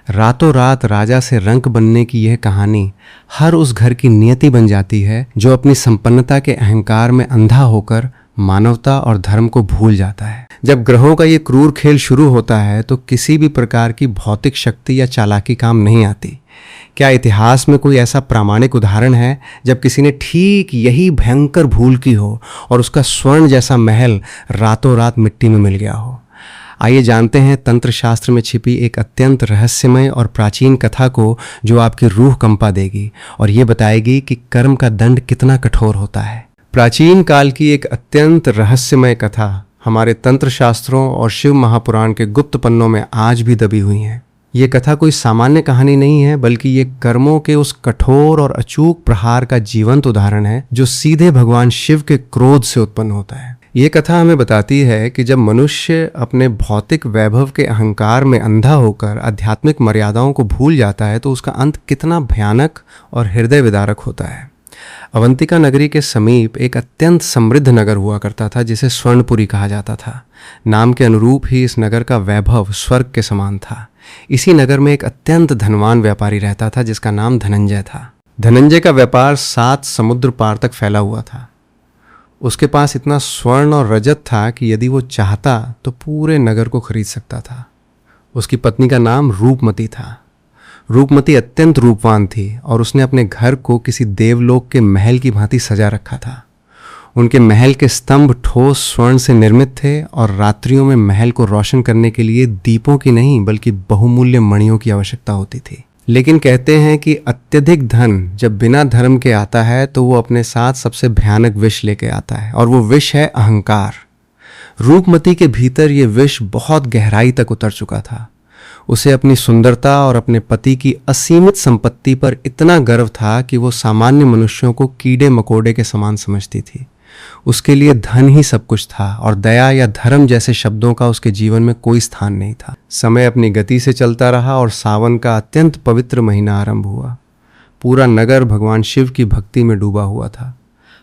रातों रात राजा से रंक बनने की यह कहानी हर उस घर की नियति बन जाती है जो अपनी संपन्नता के अहंकार में अंधा होकर मानवता और धर्म को भूल जाता है। जब ग्रहों का ये क्रूर खेल शुरू होता है तो किसी भी प्रकार की भौतिक शक्ति या चालाकी काम नहीं आती। क्या इतिहास में कोई ऐसा प्रामाणिक उदाहरण है जब किसी ने ठीक यही भयंकर भूल की हो और उसका स्वर्ण जैसा महल रातों रात मिट्टी में मिल गया हो? आइए जानते हैं तंत्र शास्त्र में छिपी एक अत्यंत रहस्यमय और प्राचीन कथा को जो आपकी रूह कंपा देगी और ये बताएगी कि कर्म का दंड कितना कठोर होता है। प्राचीन काल की एक अत्यंत रहस्यमय कथा हमारे तंत्र शास्त्रों और शिव महापुराण के गुप्त पन्नों में आज भी दबी हुई है। ये कथा कोई सामान्य कहानी नहीं है, बल्कि ये कर्मों के उस कठोर और अचूक प्रहार का जीवंत उदाहरण है जो सीधे भगवान शिव के क्रोध से उत्पन्न होता है। ये कथा हमें बताती है कि जब मनुष्य अपने भौतिक वैभव के अहंकार में अंधा होकर आध्यात्मिक मर्यादाओं को भूल जाता है तो उसका अंत कितना भयानक और हृदय विदारक होता है। अवंतिका नगरी के समीप एक अत्यंत समृद्ध नगर हुआ करता था जिसे स्वर्णपुरी कहा जाता था। नाम के अनुरूप ही इस नगर का वैभव स्वर्ग के समान था। इसी नगर में एक अत्यंत धनवान व्यापारी रहता था जिसका नाम धनंजय था। धनंजय का व्यापार 7 समुद्र पार तक फैला हुआ था। उसके पास इतना स्वर्ण और रजत था कि यदि वो चाहता तो पूरे नगर को खरीद सकता था। उसकी पत्नी का नाम रूपमती था। रूपमती अत्यंत रूपवान थी और उसने अपने घर को किसी देवलोक के महल की भांति सजा रखा था। उनके महल के स्तंभ ठोस स्वर्ण से निर्मित थे और रात्रियों में महल को रोशन करने के लिए दीपों की नहीं बल्कि बहुमूल्य मणियों की आवश्यकता होती थी। लेकिन कहते हैं कि अत्यधिक धन जब बिना धर्म के आता है तो वो अपने साथ सबसे भयानक विष लेके आता है और वो विष है अहंकार। रूपमती के भीतर ये विष बहुत गहराई तक उतर चुका था। उसे अपनी सुंदरता और अपने पति की असीमित संपत्ति पर इतना गर्व था कि वो सामान्य मनुष्यों को कीड़े मकोड़े के समान समझती थी। उसके लिए धन ही सब कुछ था और दया या धर्म जैसे शब्दों का उसके जीवन में कोई स्थान नहीं था। समय अपनी गति से चलता रहा और सावन का अत्यंत पवित्र महीना आरंभ हुआ। पूरा नगर भगवान शिव की भक्ति में डूबा हुआ था।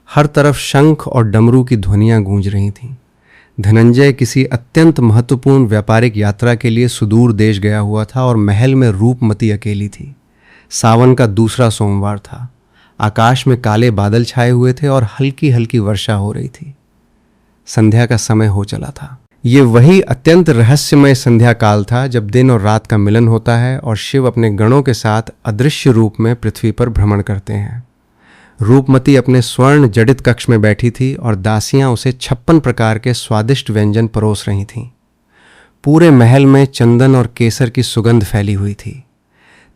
हर तरफ शंख और डमरू की ध्वनियां गूंज रही थीं। धनंजय किसी अत्यंत महत्वपूर्ण व्यापारिक यात्रा के लिए सुदूर देश गया हुआ था और महल में रूपमती अकेली थी। सावन का दूसरा सोमवार था। आकाश में काले बादल छाए हुए थे और हल्की हल्की वर्षा हो रही थी। संध्या का समय हो चला था। ये वही अत्यंत रहस्यमय संध्या काल था जब दिन और रात का मिलन होता है और शिव अपने गणों के साथ अदृश्य रूप में पृथ्वी पर भ्रमण करते हैं। रूपमती अपने स्वर्ण जडित कक्ष में बैठी थी और दासियां उसे 56 प्रकार के स्वादिष्ट व्यंजन परोस रही थीं। पूरे महल में चंदन और केसर की सुगंध फैली हुई थी।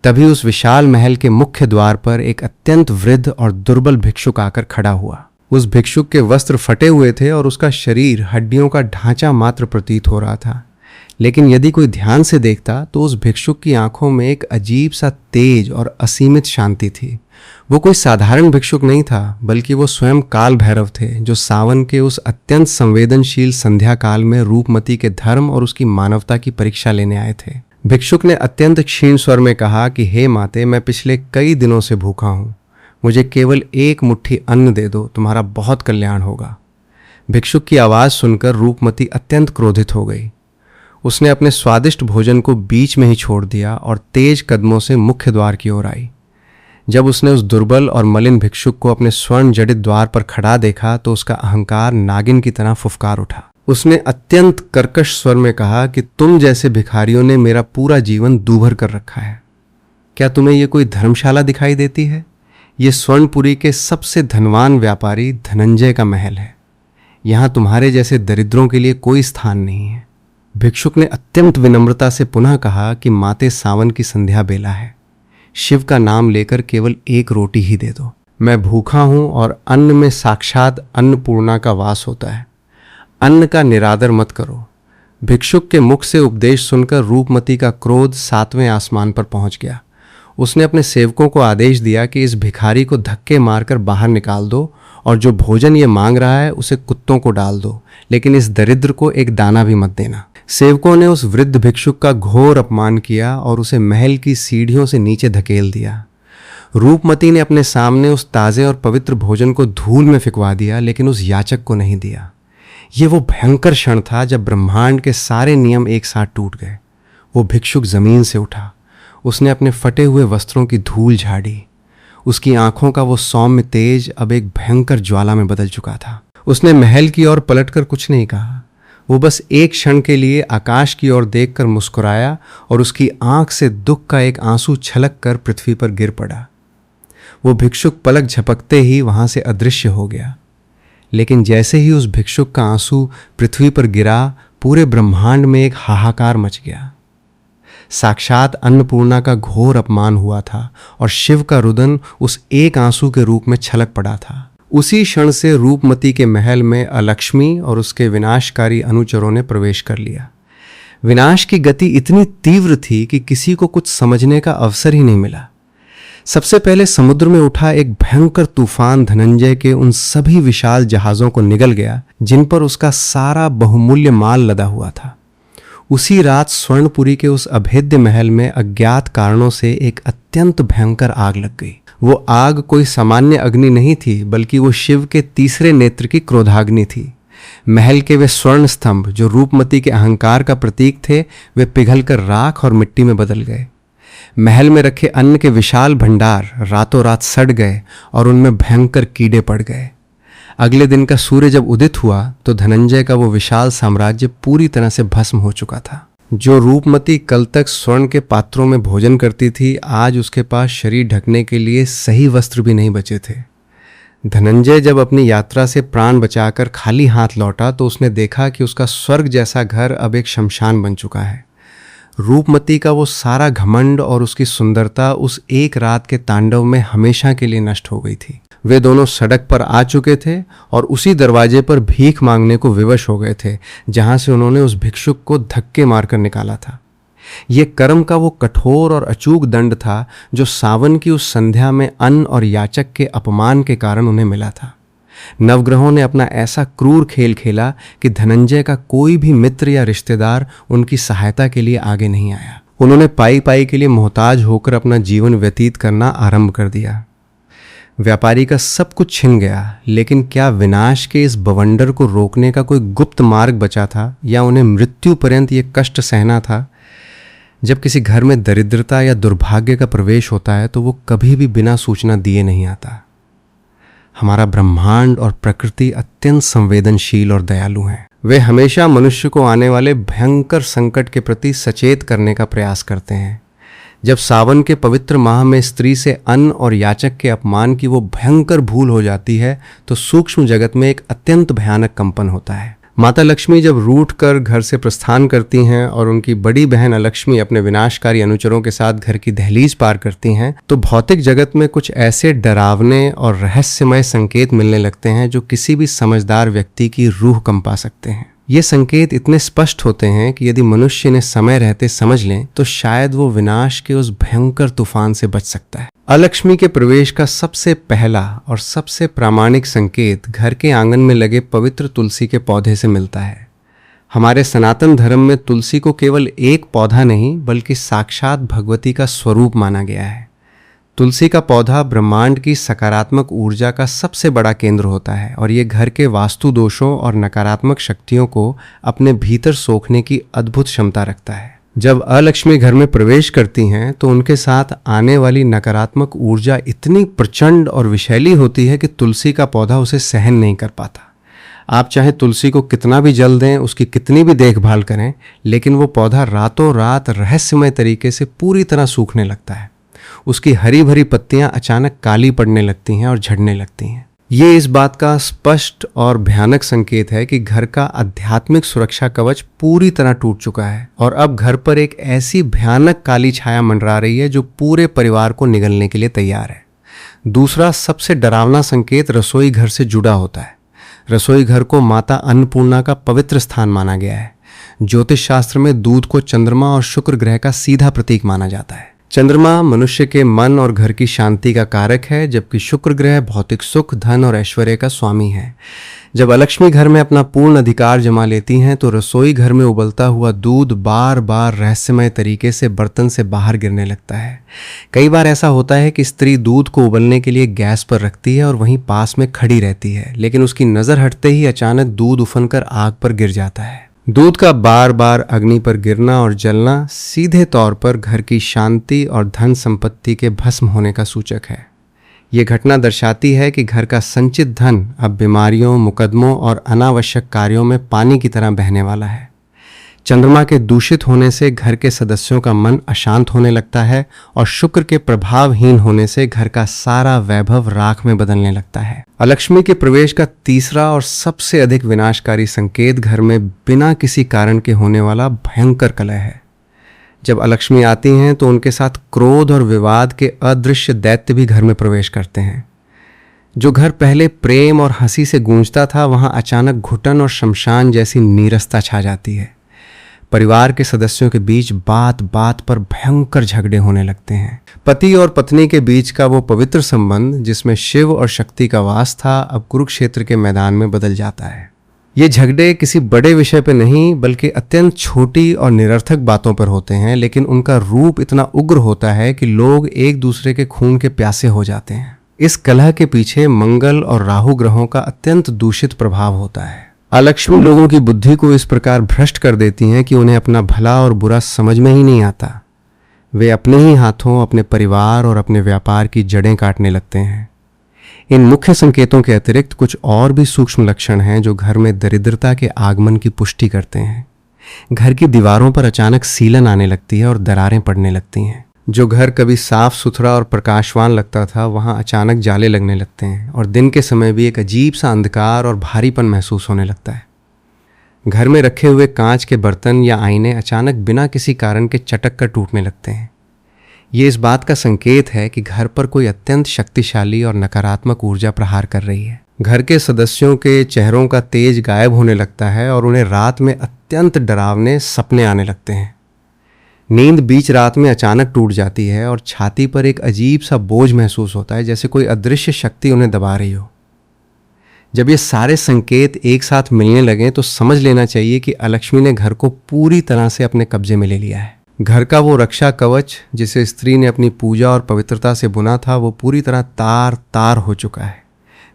तभी उस विशाल महल के मुख्य द्वार पर एक अत्यंत वृद्ध और दुर्बल भिक्षुक आकर खड़ा हुआ। उस भिक्षुक के वस्त्र फटे हुए थे और उसका शरीर हड्डियों का ढांचा मात्र प्रतीत हो रहा था। लेकिन यदि कोई ध्यान से देखता तो उस भिक्षुक की आंखों में एक अजीब सा तेज और असीमित शांति थी। वो कोई साधारण भिक्षुक नहीं था, बल्कि वो स्वयं काल भैरव थे जो सावन के उस अत्यंत संवेदनशील संध्या काल में रूपमती के धर्म और उसकी मानवता की परीक्षा लेने आए थे। भिक्षुक ने अत्यंत क्षीण स्वर में कहा कि हे माते, मैं पिछले कई दिनों से भूखा हूँ। मुझे केवल एक मुट्ठी अन्न दे दो, तुम्हारा बहुत कल्याण होगा। भिक्षुक की आवाज़ सुनकर रूपमती अत्यंत क्रोधित हो गई। उसने अपने स्वादिष्ट भोजन को बीच में ही छोड़ दिया और तेज कदमों से मुख्य द्वार की ओर आई। जब उसने उस दुर्बल और मलिन भिक्षुक को अपने स्वर्ण जडित द्वार पर खड़ा देखा तो उसका अहंकार नागिन की तरह फुफकार उठा। उसने अत्यंत कर्कश स्वर में कहा कि तुम जैसे भिखारियों ने मेरा पूरा जीवन दूभर कर रखा है। क्या तुम्हें यह कोई धर्मशाला दिखाई देती है? ये स्वर्णपुरी के सबसे धनवान व्यापारी धनंजय का महल है। यहाँ तुम्हारे जैसे दरिद्रों के लिए कोई स्थान नहीं है। भिक्षुक ने अत्यंत विनम्रता से पुनः कहा कि माते, सावन की संध्या बेला है। शिव का नाम लेकर केवल एक रोटी ही दे दो। मैं भूखा हूं और अन्न में साक्षात अन्नपूर्णा का वास होता है। अन्न का निरादर मत करो। भिक्षुक के मुख से उपदेश सुनकर रूपमती का क्रोध 7वें आसमान पर पहुंच गया। उसने अपने सेवकों को आदेश दिया कि इस भिखारी को धक्के मारकर बाहर निकाल दो और जो भोजन ये मांग रहा है उसे कुत्तों को डाल दो, लेकिन इस दरिद्र को एक दाना भी मत देना। सेवकों ने उस वृद्ध भिक्षुक का घोर अपमान किया और उसे महल की सीढ़ियों से नीचे धकेल दिया। रूपमती ने अपने सामने उस ताज़े और पवित्र भोजन को धूल में फिकवा दिया, लेकिन उस याचक को नहीं दिया। ये वो भयंकर क्षण था जब ब्रह्मांड के सारे नियम एक साथ टूट गए। वो भिक्षुक जमीन से उठा, उसने अपने फटे हुए वस्त्रों की धूल झाड़ी। उसकी आंखों का वो सौम्य तेज अब एक भयंकर ज्वाला में बदल चुका था। उसने महल की ओर पलटकर कुछ नहीं कहा। वो बस एक क्षण के लिए आकाश की ओर देखकर मुस्कुराया और उसकी आंख से दुख का एक आंसू छलक कर पृथ्वी पर गिर पड़ा। वो भिक्षुक पलक झपकते ही वहां से अदृश्य हो गया। लेकिन जैसे ही उस भिक्षुक का आंसू पृथ्वी पर गिरा, पूरे ब्रह्मांड में एक हाहाकार मच गया। साक्षात अन्नपूर्णा का घोर अपमान हुआ था और शिव का रुदन उस एक आंसू के रूप में छलक पड़ा था। उसी क्षण से रूपमती के महल में अलक्ष्मी और उसके विनाशकारी अनुचरों ने प्रवेश कर लिया। विनाश की गति इतनी तीव्र थी कि किसी को कुछ समझने का अवसर ही नहीं मिला। सबसे पहले समुद्र में उठा एक भयंकर तूफान धनंजय के उन सभी विशाल जहाज़ों को निगल गया जिन पर उसका सारा बहुमूल्य माल लदा हुआ था। उसी रात स्वर्णपुरी के उस अभेद्य महल में अज्ञात कारणों से एक अत्यंत भयंकर आग लग गई। वो आग कोई सामान्य अग्नि नहीं थी, बल्कि वो शिव के तीसरे नेत्र की क्रोधाग्नि थी। महल के वे स्वर्ण स्तंभ जो रूपमती के अहंकार का प्रतीक थे, वे पिघलकर राख और मिट्टी में बदल गए। महल में रखे अन्न के विशाल भंडार रातों रात सड़ गए और उनमें भयंकर कीड़े पड़ गए। अगले दिन का सूर्य जब उदित हुआ तो धनंजय का वो विशाल साम्राज्य पूरी तरह से भस्म हो चुका था। जो रूपमती कल तक स्वर्ण के पात्रों में भोजन करती थी, आज उसके पास शरीर ढकने के लिए सही वस्त्र भी नहीं बचे थे। धनंजय जब अपनी यात्रा से प्राण बचाकर खाली हाथ लौटा तो उसने देखा कि उसका स्वर्ग जैसा घर अब एक शमशान बन चुका है। रूपमती का वो सारा घमंड और उसकी सुंदरता उस एक रात के तांडव में हमेशा के लिए नष्ट हो गई थी। वे दोनों सड़क पर आ चुके थे और उसी दरवाजे पर भीख मांगने को विवश हो गए थे जहां से उन्होंने उस भिक्षुक को धक्के मारकर निकाला था। ये कर्म का वो कठोर और अचूक दंड था जो सावन की उस संध्या में अन्न और याचक के अपमान के कारण उन्हें मिला था। नवग्रहों ने अपना ऐसा क्रूर खेल खेला कि धनंजय का कोई भी मित्र या रिश्तेदार उनकी सहायता के लिए आगे नहीं आया। उन्होंने पाई पाई के लिए मोहताज होकर अपना जीवन व्यतीत करना आरंभ कर दिया। व्यापारी का सब कुछ छिन गया, लेकिन क्या विनाश के इस बवंडर को रोकने का कोई गुप्त मार्ग बचा था या उन्हें मृत्यु पर्यंत ये कष्ट सहना था? जब किसी घर में दरिद्रता या दुर्भाग्य का प्रवेश होता है तो वो कभी भी बिना सूचना दिए नहीं आता। हमारा ब्रह्मांड और प्रकृति अत्यंत संवेदनशील और दयालु हैं। वे हमेशा मनुष्य को आने वाले भयंकर संकट के प्रति सचेत करने का प्रयास करते हैं। जब सावन के पवित्र माह में स्त्री से अन्न और याचक के अपमान की वो भयंकर भूल हो जाती है तो सूक्ष्म जगत में एक अत्यंत भयानक कंपन होता है। माता लक्ष्मी जब रूठ कर घर से प्रस्थान करती हैं और उनकी बड़ी बहन अलक्ष्मी अपने विनाशकारी अनुचरों के साथ घर की दहलीज पार करती हैं तो भौतिक जगत में कुछ ऐसे डरावने और रहस्यमय संकेत मिलने लगते हैं जो किसी भी समझदार व्यक्ति की रूह कंपा सकते हैं। ये संकेत इतने स्पष्ट होते हैं कि यदि मनुष्य ने समय रहते समझ लें तो शायद वो विनाश के उस भयंकर तूफान से बच सकता है। अलक्ष्मी के प्रवेश का सबसे पहला और सबसे प्रामाणिक संकेत घर के आंगन में लगे पवित्र तुलसी के पौधे से मिलता है। हमारे सनातन धर्म में तुलसी को केवल एक पौधा नहीं बल्कि साक्षात भगवती का स्वरूप माना गया है। तुलसी का पौधा ब्रह्मांड की सकारात्मक ऊर्जा का सबसे बड़ा केंद्र होता है और ये घर के वास्तु दोषों और नकारात्मक शक्तियों को अपने भीतर सोखने की अद्भुत क्षमता रखता है। जब अलक्ष्मी घर में प्रवेश करती हैं तो उनके साथ आने वाली नकारात्मक ऊर्जा इतनी प्रचंड और विषैली होती है कि तुलसी का पौधा उसे सहन नहीं कर पाता। आप चाहे तुलसी को कितना भी जल दें, उसकी कितनी भी देखभाल करें, लेकिन वो पौधा रातों रात रहस्यमय तरीके से पूरी तरह सूखने लगता है। उसकी हरी भरी पत्तियां अचानक काली पड़ने लगती हैं और झड़ने लगती हैं। ये इस बात का स्पष्ट और भयानक संकेत है कि घर का आध्यात्मिक सुरक्षा कवच पूरी तरह टूट चुका है और अब घर पर एक ऐसी भयानक काली छाया मंडरा रही है जो पूरे परिवार को निगलने के लिए तैयार है। दूसरा सबसे डरावना संकेत रसोई घर से जुड़ा होता है। रसोई घर को माता अन्नपूर्णा का पवित्र स्थान माना गया है। ज्योतिष शास्त्र में दूध को चंद्रमा और शुक्र ग्रह का सीधा प्रतीक माना जाता है। चंद्रमा मनुष्य के मन और घर की शांति का कारक है, जबकि शुक्र ग्रह भौतिक सुख, धन और ऐश्वर्य का स्वामी है। जब अलक्ष्मी घर में अपना पूर्ण अधिकार जमा लेती हैं तो रसोई घर में उबलता हुआ दूध बार बार रहस्यमय तरीके से बर्तन से बाहर गिरने लगता है। कई बार ऐसा होता है कि स्त्री दूध को उबलने के लिए गैस पर रखती है और वहीं पास में खड़ी रहती है, लेकिन उसकी नज़र हटते ही अचानक दूध उफनकर आग पर गिर जाता है। दूध का बार बार अग्नि पर गिरना और जलना सीधे तौर पर घर की शांति और धन संपत्ति के भस्म होने का सूचक है। ये घटना दर्शाती है कि घर का संचित धन अब बीमारियों, मुकदमों और अनावश्यक कार्यों में पानी की तरह बहने वाला है। चंद्रमा के दूषित होने से घर के सदस्यों का मन अशांत होने लगता है और शुक्र के प्रभावहीन होने से घर का सारा वैभव राख में बदलने लगता है। अलक्ष्मी के प्रवेश का तीसरा और सबसे अधिक विनाशकारी संकेत घर में बिना किसी कारण के होने वाला भयंकर कलह है। जब अलक्ष्मी आती हैं तो उनके साथ क्रोध और विवाद के अदृश्य दैत्य भी घर में प्रवेश करते हैं। जो घर पहले प्रेम और हंसी से गूंजता था, वहां अचानक घुटन और शमशान जैसी नीरसता छा जाती है। परिवार के सदस्यों के बीच बात बात पर भयंकर झगड़े होने लगते हैं। पति और पत्नी के बीच का वो पवित्र संबंध जिसमें शिव और शक्ति का वास था, अब कुरुक्षेत्र के मैदान में बदल जाता है। ये झगड़े किसी बड़े विषय पर नहीं बल्कि अत्यंत छोटी और निरर्थक बातों पर होते हैं, लेकिन उनका रूप इतना उग्र होता है कि लोग एक दूसरे के खून के प्यासे हो जाते हैं। इस कलह के पीछे मंगल और राहु ग्रहों का अत्यंत दूषित प्रभाव होता है। अलक्ष्मी लोगों की बुद्धि को इस प्रकार भ्रष्ट कर देती हैं कि उन्हें अपना भला और बुरा समझ में ही नहीं आता। वे अपने ही हाथों अपने परिवार और अपने व्यापार की जड़ें काटने लगते हैं। इन मुख्य संकेतों के अतिरिक्त कुछ और भी सूक्ष्म लक्षण हैं जो घर में दरिद्रता के आगमन की पुष्टि करते हैं। घर की दीवारों पर अचानक सीलन आने लगती है और दरारें पड़ने लगती हैं। जो घर कभी साफ सुथरा और प्रकाशवान लगता था, वहां अचानक जाले लगने लगते हैं और दिन के समय भी एक अजीब सा अंधकार और भारीपन महसूस होने लगता है। घर में रखे हुए कांच के बर्तन या आईने अचानक बिना किसी कारण के चटक कर टूटने लगते हैं। ये इस बात का संकेत है कि घर पर कोई अत्यंत शक्तिशाली और नकारात्मक ऊर्जा प्रहार कर रही है। घर के सदस्यों के चेहरों का तेज गायब होने लगता है और उन्हें रात में अत्यंत डरावने सपने आने लगते हैं। नींद बीच रात में अचानक टूट जाती है और छाती पर एक अजीब सा बोझ महसूस होता है, जैसे कोई अदृश्य शक्ति उन्हें दबा रही हो। जब ये सारे संकेत एक साथ मिलने लगें तो समझ लेना चाहिए कि अलक्ष्मी ने घर को पूरी तरह से अपने कब्जे में ले लिया है। घर का वो रक्षा कवच जिसे स्त्री ने अपनी पूजा और पवित्रता से बुना था, वो पूरी तरह तार तार हो चुका है।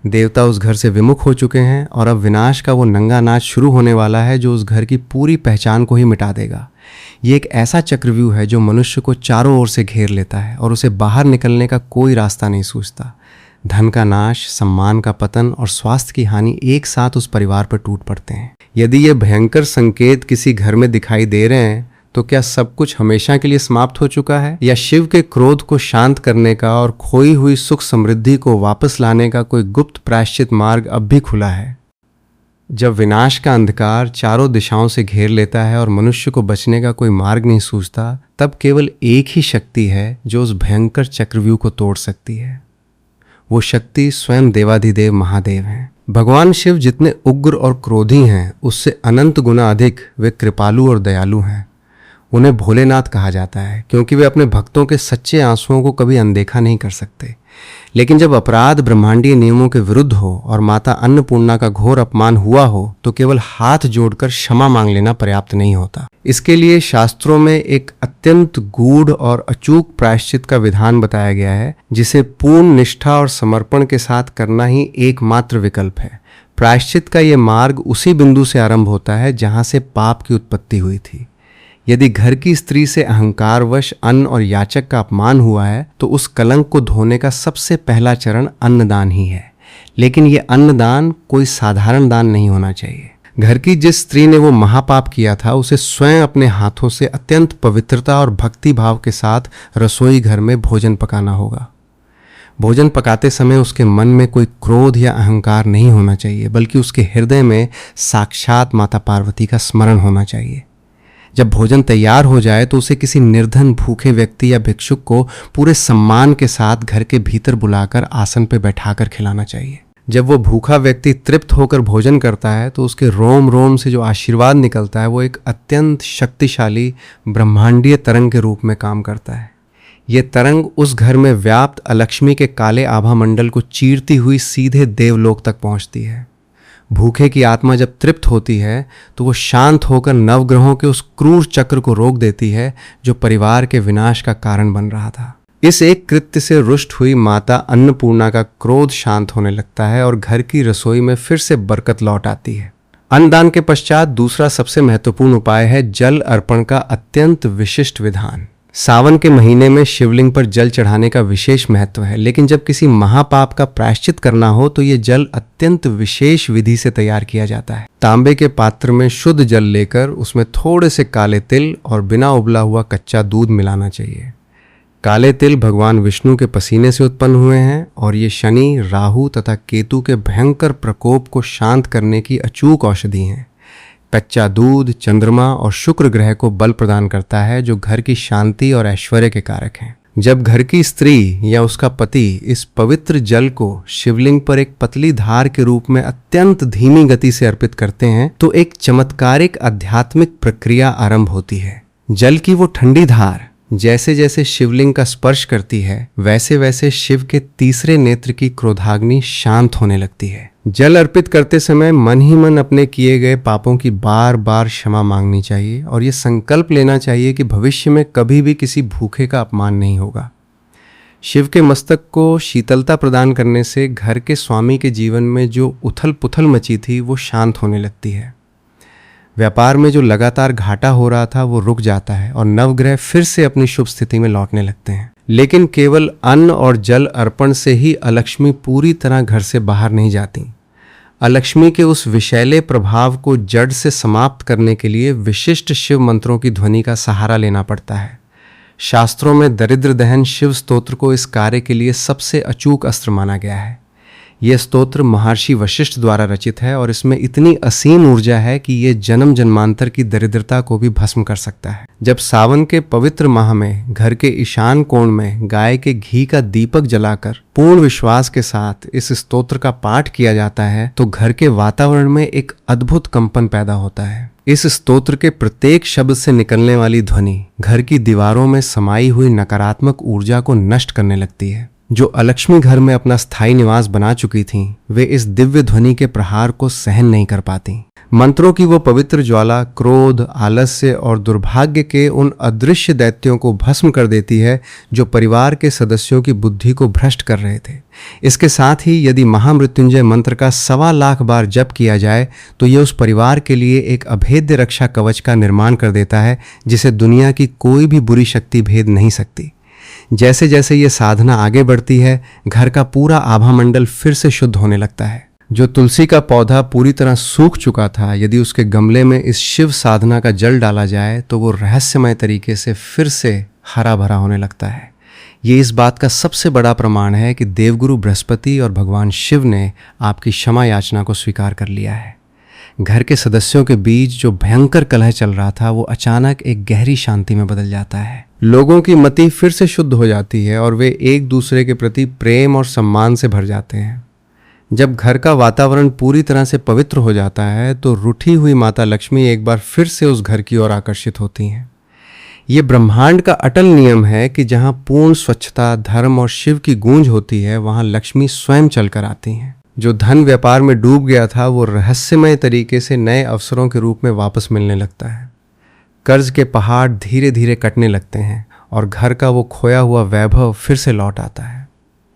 देवता उस घर से विमुख हो चुके हैं और अब विनाश का वो नंगा नाच शुरू होने वाला है जो उस घर की पूरी पहचान को ही मिटा देगा। ये एक ऐसा चक्रव्यूह है जो मनुष्य को चारों ओर से घेर लेता है और उसे बाहर निकलने का कोई रास्ता नहीं सूझता। धन का नाश, सम्मान का पतन और स्वास्थ्य की हानि एक साथ उस परिवार पर टूट पड़ते हैं। यदि ये भयंकर संकेत किसी घर में दिखाई दे रहे हैं तो क्या सब कुछ हमेशा के लिए समाप्त हो चुका है, या शिव के क्रोध को शांत करने का और खोई हुई सुख समृद्धि को वापस लाने का कोई गुप्त प्रायश्चित मार्ग अब भी खुला है? जब विनाश का अंधकार चारों दिशाओं से घेर लेता है और मनुष्य को बचने का कोई मार्ग नहीं सूझता, तब केवल एक ही शक्ति है जो उस भयंकर चक्रव्यूह को तोड़ सकती है। वो शक्ति स्वयं देवाधिदेव महादेव हैं। भगवान शिव जितने उग्र और क्रोधी हैं, उससे अनंत गुना अधिक वे कृपालु और दयालु हैं। उन्हें भोलेनाथ कहा जाता है क्योंकि वे अपने भक्तों के सच्चे आंसुओं को कभी अनदेखा नहीं कर सकते। लेकिन जब अपराध ब्रह्मांडीय नियमों के विरुद्ध हो और माता अन्नपूर्णा का घोर अपमान हुआ हो तो केवल हाथ जोड़कर क्षमा मांग लेना पर्याप्त नहीं होता। इसके लिए शास्त्रों में एक अत्यंत गूढ़ और अचूक प्रायश्चित का विधान बताया गया है, जिसे पूर्ण निष्ठा और समर्पण के साथ करना ही एकमात्र विकल्प है। प्रायश्चित का ये मार्ग उसी बिंदु से आरंभ होता है जहां से पाप की उत्पत्ति हुई थी। यदि घर की स्त्री से अहंकारवश अन्न और याचक का अपमान हुआ है तो उस कलंक को धोने का सबसे पहला चरण अन्नदान ही है। लेकिन ये अन्नदान कोई साधारण दान नहीं होना चाहिए। घर की जिस स्त्री ने वो महापाप किया था, उसे स्वयं अपने हाथों से अत्यंत पवित्रता और भक्ति भाव के साथ रसोई घर में भोजन पकाना होगा। भोजन पकाते समय उसके मन में कोई क्रोध या अहंकार नहीं होना चाहिए, बल्कि उसके हृदय में साक्षात माता पार्वती का स्मरण होना चाहिए। जब भोजन तैयार हो जाए तो उसे किसी निर्धन भूखे व्यक्ति या भिक्षुक को पूरे सम्मान के साथ घर के भीतर बुलाकर आसन पर बैठाकर खिलाना चाहिए। जब वो भूखा व्यक्ति तृप्त होकर भोजन करता है तो उसके रोम रोम से जो आशीर्वाद निकलता है वो एक अत्यंत शक्तिशाली ब्रह्मांडीय तरंग के रूप में काम करता है। ये तरंग उस घर में व्याप्त अलक्ष्मी के काले आभा मंडल को चीरती हुई सीधे देवलोक तक पहुंचती है। भूखे की आत्मा जब तृप्त होती है तो वो शांत होकर नवग्रहों के उस क्रूर चक्र को रोक देती है जो परिवार के विनाश का कारण बन रहा था। इस एक कृत्य से रुष्ट हुई माता अन्नपूर्णा का क्रोध शांत होने लगता है और घर की रसोई में फिर से बरकत लौट आती है। अन्नदान के पश्चात दूसरा सबसे महत्वपूर्ण उपाय है जल अर्पण का अत्यंत विशिष्ट विधान। सावन के महीने में शिवलिंग पर जल चढ़ाने का विशेष महत्व है, लेकिन जब किसी महापाप का प्रायश्चित करना हो तो ये जल अत्यंत विशेष विधि से तैयार किया जाता है। तांबे के पात्र में शुद्ध जल लेकर उसमें थोड़े से काले तिल और बिना उबला हुआ कच्चा दूध मिलाना चाहिए। काले तिल भगवान विष्णु के पसीने से उत्पन्न हुए हैं और ये शनि, राहु तथा केतु के भयंकर प्रकोप को शांत करने की अचूक औषधि हैं। कच्चा दूध चंद्रमा और शुक्र ग्रह को बल प्रदान करता है जो घर की शांति और ऐश्वर्य के कारक हैं। जब घर की स्त्री या उसका पति इस पवित्र जल को शिवलिंग पर एक पतली धार के रूप में अत्यंत धीमी गति से अर्पित करते हैं तो एक चमत्कारिक आध्यात्मिक प्रक्रिया आरंभ होती है। जल की वो ठंडी धार जैसे जैसे शिवलिंग का स्पर्श करती है वैसे वैसे शिव के तीसरे नेत्र की क्रोधाग्नि शांत होने लगती है। जल अर्पित करते समय मन ही मन अपने किए गए पापों की बार बार क्षमा मांगनी चाहिए और ये संकल्प लेना चाहिए कि भविष्य में कभी भी किसी भूखे का अपमान नहीं होगा। शिव के मस्तक को शीतलता प्रदान करने से घर के स्वामी के जीवन में जो उथल पुथल मची थी वो शांत होने लगती है। व्यापार में जो लगातार घाटा हो रहा था वो रुक जाता है और नवग्रह फिर से अपनी शुभ स्थिति में लौटने लगते हैं। लेकिन केवल अन्न और जल अर्पण से ही अलक्ष्मी पूरी तरह घर से बाहर नहीं जाती। अलक्ष्मी के उस विषैले प्रभाव को जड़ से समाप्त करने के लिए विशिष्ट शिव मंत्रों की ध्वनि का सहारा लेना पड़ता है। शास्त्रों में दरिद्र दहन शिव स्तोत्र को इस कार्य के लिए सबसे अचूक अस्त्र माना गया है। यह स्तोत्र महर्षि वशिष्ठ द्वारा रचित है और इसमें इतनी असीम ऊर्जा है कि ये जन्म जन्मांतर की दरिद्रता को भी भस्म कर सकता है। जब सावन के पवित्र माह में घर के ईशान कोण में गाय के घी का दीपक जलाकर पूर्ण विश्वास के साथ इस स्तोत्र का पाठ किया जाता है तो घर के वातावरण में एक अद्भुत कंपन पैदा होता है। इस स्तोत्र के प्रत्येक शब्द से निकलने वाली ध्वनि घर की दीवारों में समाई हुई नकारात्मक ऊर्जा को नष्ट करने लगती है। जो अलक्ष्मी घर में अपना स्थायी निवास बना चुकी थीं, वे इस दिव्य ध्वनि के प्रहार को सहन नहीं कर पाती। मंत्रों की वो पवित्र ज्वाला क्रोध, आलस्य और दुर्भाग्य के उन अदृश्य दैत्यों को भस्म कर देती है जो परिवार के सदस्यों की बुद्धि को भ्रष्ट कर रहे थे। इसके साथ ही यदि महामृत्युंजय मंत्र का 1.25 लाख बार जप किया जाए तो ये उस परिवार के लिए एक अभेद्य रक्षा कवच का निर्माण कर देता है जिसे दुनिया की कोई भी बुरी शक्ति भेद नहीं सकती। जैसे जैसे ये साधना आगे बढ़ती है घर का पूरा आभा मंडल फिर से शुद्ध होने लगता है। जो तुलसी का पौधा पूरी तरह सूख चुका था, यदि उसके गमले में इस शिव साधना का जल डाला जाए तो वो रहस्यमय तरीके से फिर से हरा भरा होने लगता है। ये इस बात का सबसे बड़ा प्रमाण है कि देवगुरु बृहस्पति और भगवान शिव ने आपकी क्षमा याचना को स्वीकार कर लिया है। घर के सदस्यों के बीच जो भयंकर कलह चल रहा था वो अचानक एक गहरी शांति में बदल जाता है। लोगों की मति फिर से शुद्ध हो जाती है और वे एक दूसरे के प्रति प्रेम और सम्मान से भर जाते हैं। जब घर का वातावरण पूरी तरह से पवित्र हो जाता है तो रूठी हुई माता लक्ष्मी एक बार फिर से उस घर की ओर आकर्षित होती हैं। ये ब्रह्मांड का अटल नियम है कि जहाँ पूर्ण स्वच्छता, धर्म और शिव की गूंज होती है वहाँ लक्ष्मी स्वयं चलकर आती हैं। जो धन व्यापार में डूब गया था वो रहस्यमय तरीके से नए अवसरों के रूप में वापस मिलने लगता है। कर्ज के पहाड़ धीरे धीरे कटने लगते हैं और घर का वो खोया हुआ वैभव फिर से लौट आता है।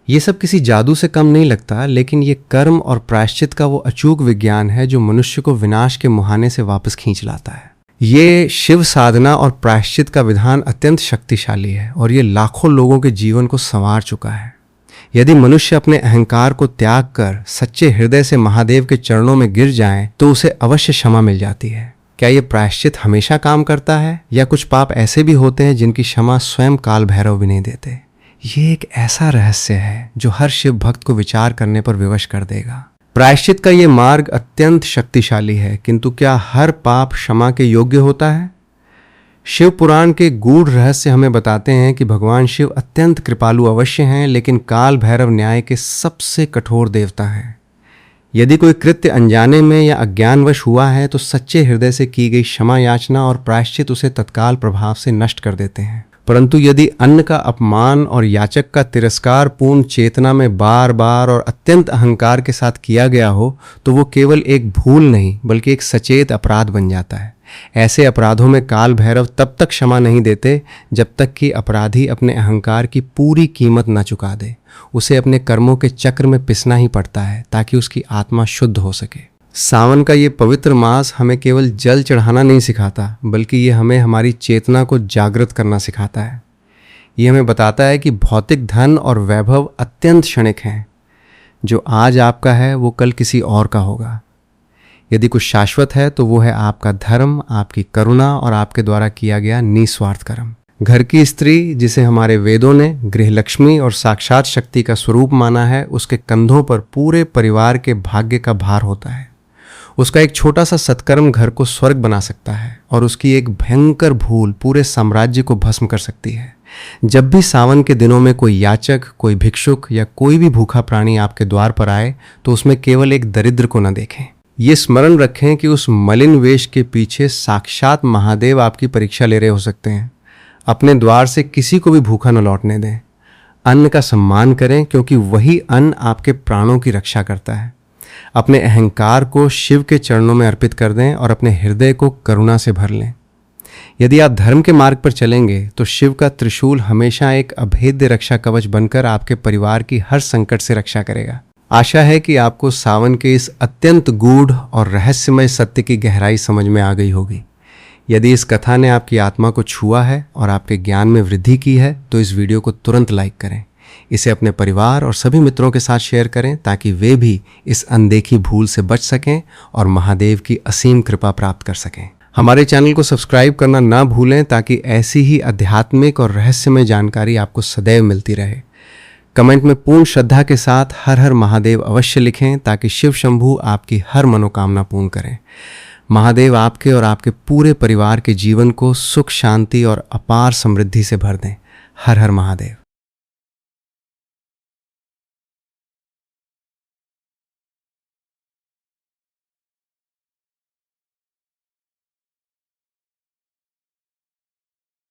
ये सब किसी जादू से कम नहीं लगता, लेकिन ये कर्म और प्रायश्चित का वो अचूक विज्ञान है जो मनुष्य को विनाश के मुहाने से वापस खींच लाता है। ये शिव साधना और प्रायश्चित का विधान अत्यंत शक्तिशाली है और ये लाखों लोगों के जीवन को संवार चुका है। यदि मनुष्य अपने अहंकार को त्याग कर सच्चे हृदय से महादेव के चरणों में गिर जाए तो उसे अवश्य क्षमा मिल जाती है। क्या ये प्रायश्चित हमेशा काम करता है या कुछ पाप ऐसे भी होते हैं जिनकी क्षमा स्वयं काल भैरव भी नहीं देते? ये एक ऐसा रहस्य है जो हर शिव भक्त को विचार करने पर विवश कर देगा। प्रायश्चित का ये मार्ग अत्यंत शक्तिशाली है, किंतु क्या हर पाप क्षमा के योग्य होता है? शिव पुराण के गूढ़ रहस्य हमें बताते हैं कि भगवान शिव अत्यंत कृपालु अवश्य हैं, लेकिन काल भैरव न्याय के सबसे कठोर देवता हैं। यदि कोई कृत्य अनजाने में या अज्ञानवश हुआ है तो सच्चे हृदय से की गई क्षमा याचना और प्रायश्चित उसे तत्काल प्रभाव से नष्ट कर देते हैं। परंतु यदि अन्न का अपमान और याचक का तिरस्कार पूर्ण चेतना में बार बार और अत्यंत अहंकार के साथ किया गया हो तो वो केवल एक भूल नहीं बल्कि एक सचेत अपराध बन जाता है। ऐसे अपराधों में काल भैरव तब तक क्षमा नहीं देते जब तक कि अपराधी अपने अहंकार की पूरी कीमत न चुका दे। उसे अपने कर्मों के चक्र में पिसना ही पड़ता है ताकि उसकी आत्मा शुद्ध हो सके। सावन का ये पवित्र मास हमें केवल जल चढ़ाना नहीं सिखाता बल्कि ये हमें हमारी चेतना को जागृत करना सिखाता है। ये हमें बताता है कि भौतिक धन और वैभव अत्यंत क्षणिक हैं। जो आज आपका है वो कल किसी और का होगा। यदि कुछ शाश्वत है तो वो है आपका धर्म, आपकी करुणा और आपके द्वारा किया गया निस्वार्थ कर्म। घर की स्त्री, जिसे हमारे वेदों ने गृहलक्ष्मी और साक्षात शक्ति का स्वरूप माना है, उसके कंधों पर पूरे परिवार के भाग्य का भार होता है। उसका एक छोटा सा सत्कर्म घर को स्वर्ग बना सकता है और उसकी एक भयंकर भूल पूरे साम्राज्य को भस्म कर सकती है। जब भी सावन के दिनों में कोई याचक, कोई भिक्षुक या कोई भी भूखा प्राणी आपके द्वार पर आए तो उसमें केवल एक दरिद्र को न देखें। ये स्मरण रखें कि उस मलिन वेश के पीछे साक्षात महादेव आपकी परीक्षा ले रहे हो सकते हैं। अपने द्वार से किसी को भी भूखा न लौटने दें। अन्न का सम्मान करें क्योंकि वही अन्न आपके प्राणों की रक्षा करता है। अपने अहंकार को शिव के चरणों में अर्पित कर दें और अपने हृदय को करुणा से भर लें। यदि आप धर्म के मार्ग पर चलेंगे तो शिव का त्रिशूल हमेशा एक अभेद्य रक्षा कवच बनकर आपके परिवार की हर संकट से रक्षा करेगा। आशा है कि आपको सावन के इस अत्यंत गूढ़ और रहस्यमय सत्य की गहराई समझ में आ गई होगी। यदि इस कथा ने आपकी आत्मा को छुआ है और आपके ज्ञान में वृद्धि की है तो इस वीडियो को तुरंत लाइक करें। इसे अपने परिवार और सभी मित्रों के साथ शेयर करें ताकि वे भी इस अनदेखी भूल से बच सकें और महादेव की असीम कृपा प्राप्त कर सकें। हमारे चैनल को सब्सक्राइब करना ना भूलें ताकि ऐसी ही आध्यात्मिक और रहस्यमय जानकारी आपको सदैव मिलती रहे। कमेंट में पूर्ण श्रद्धा के साथ हर हर महादेव अवश्य लिखें ताकि शिव शंभू आपकी हर मनोकामना पूर्ण करें। महादेव आपके और आपके पूरे परिवार के जीवन को सुख, शांति और अपार समृद्धि से भर दें। हर हर महादेव।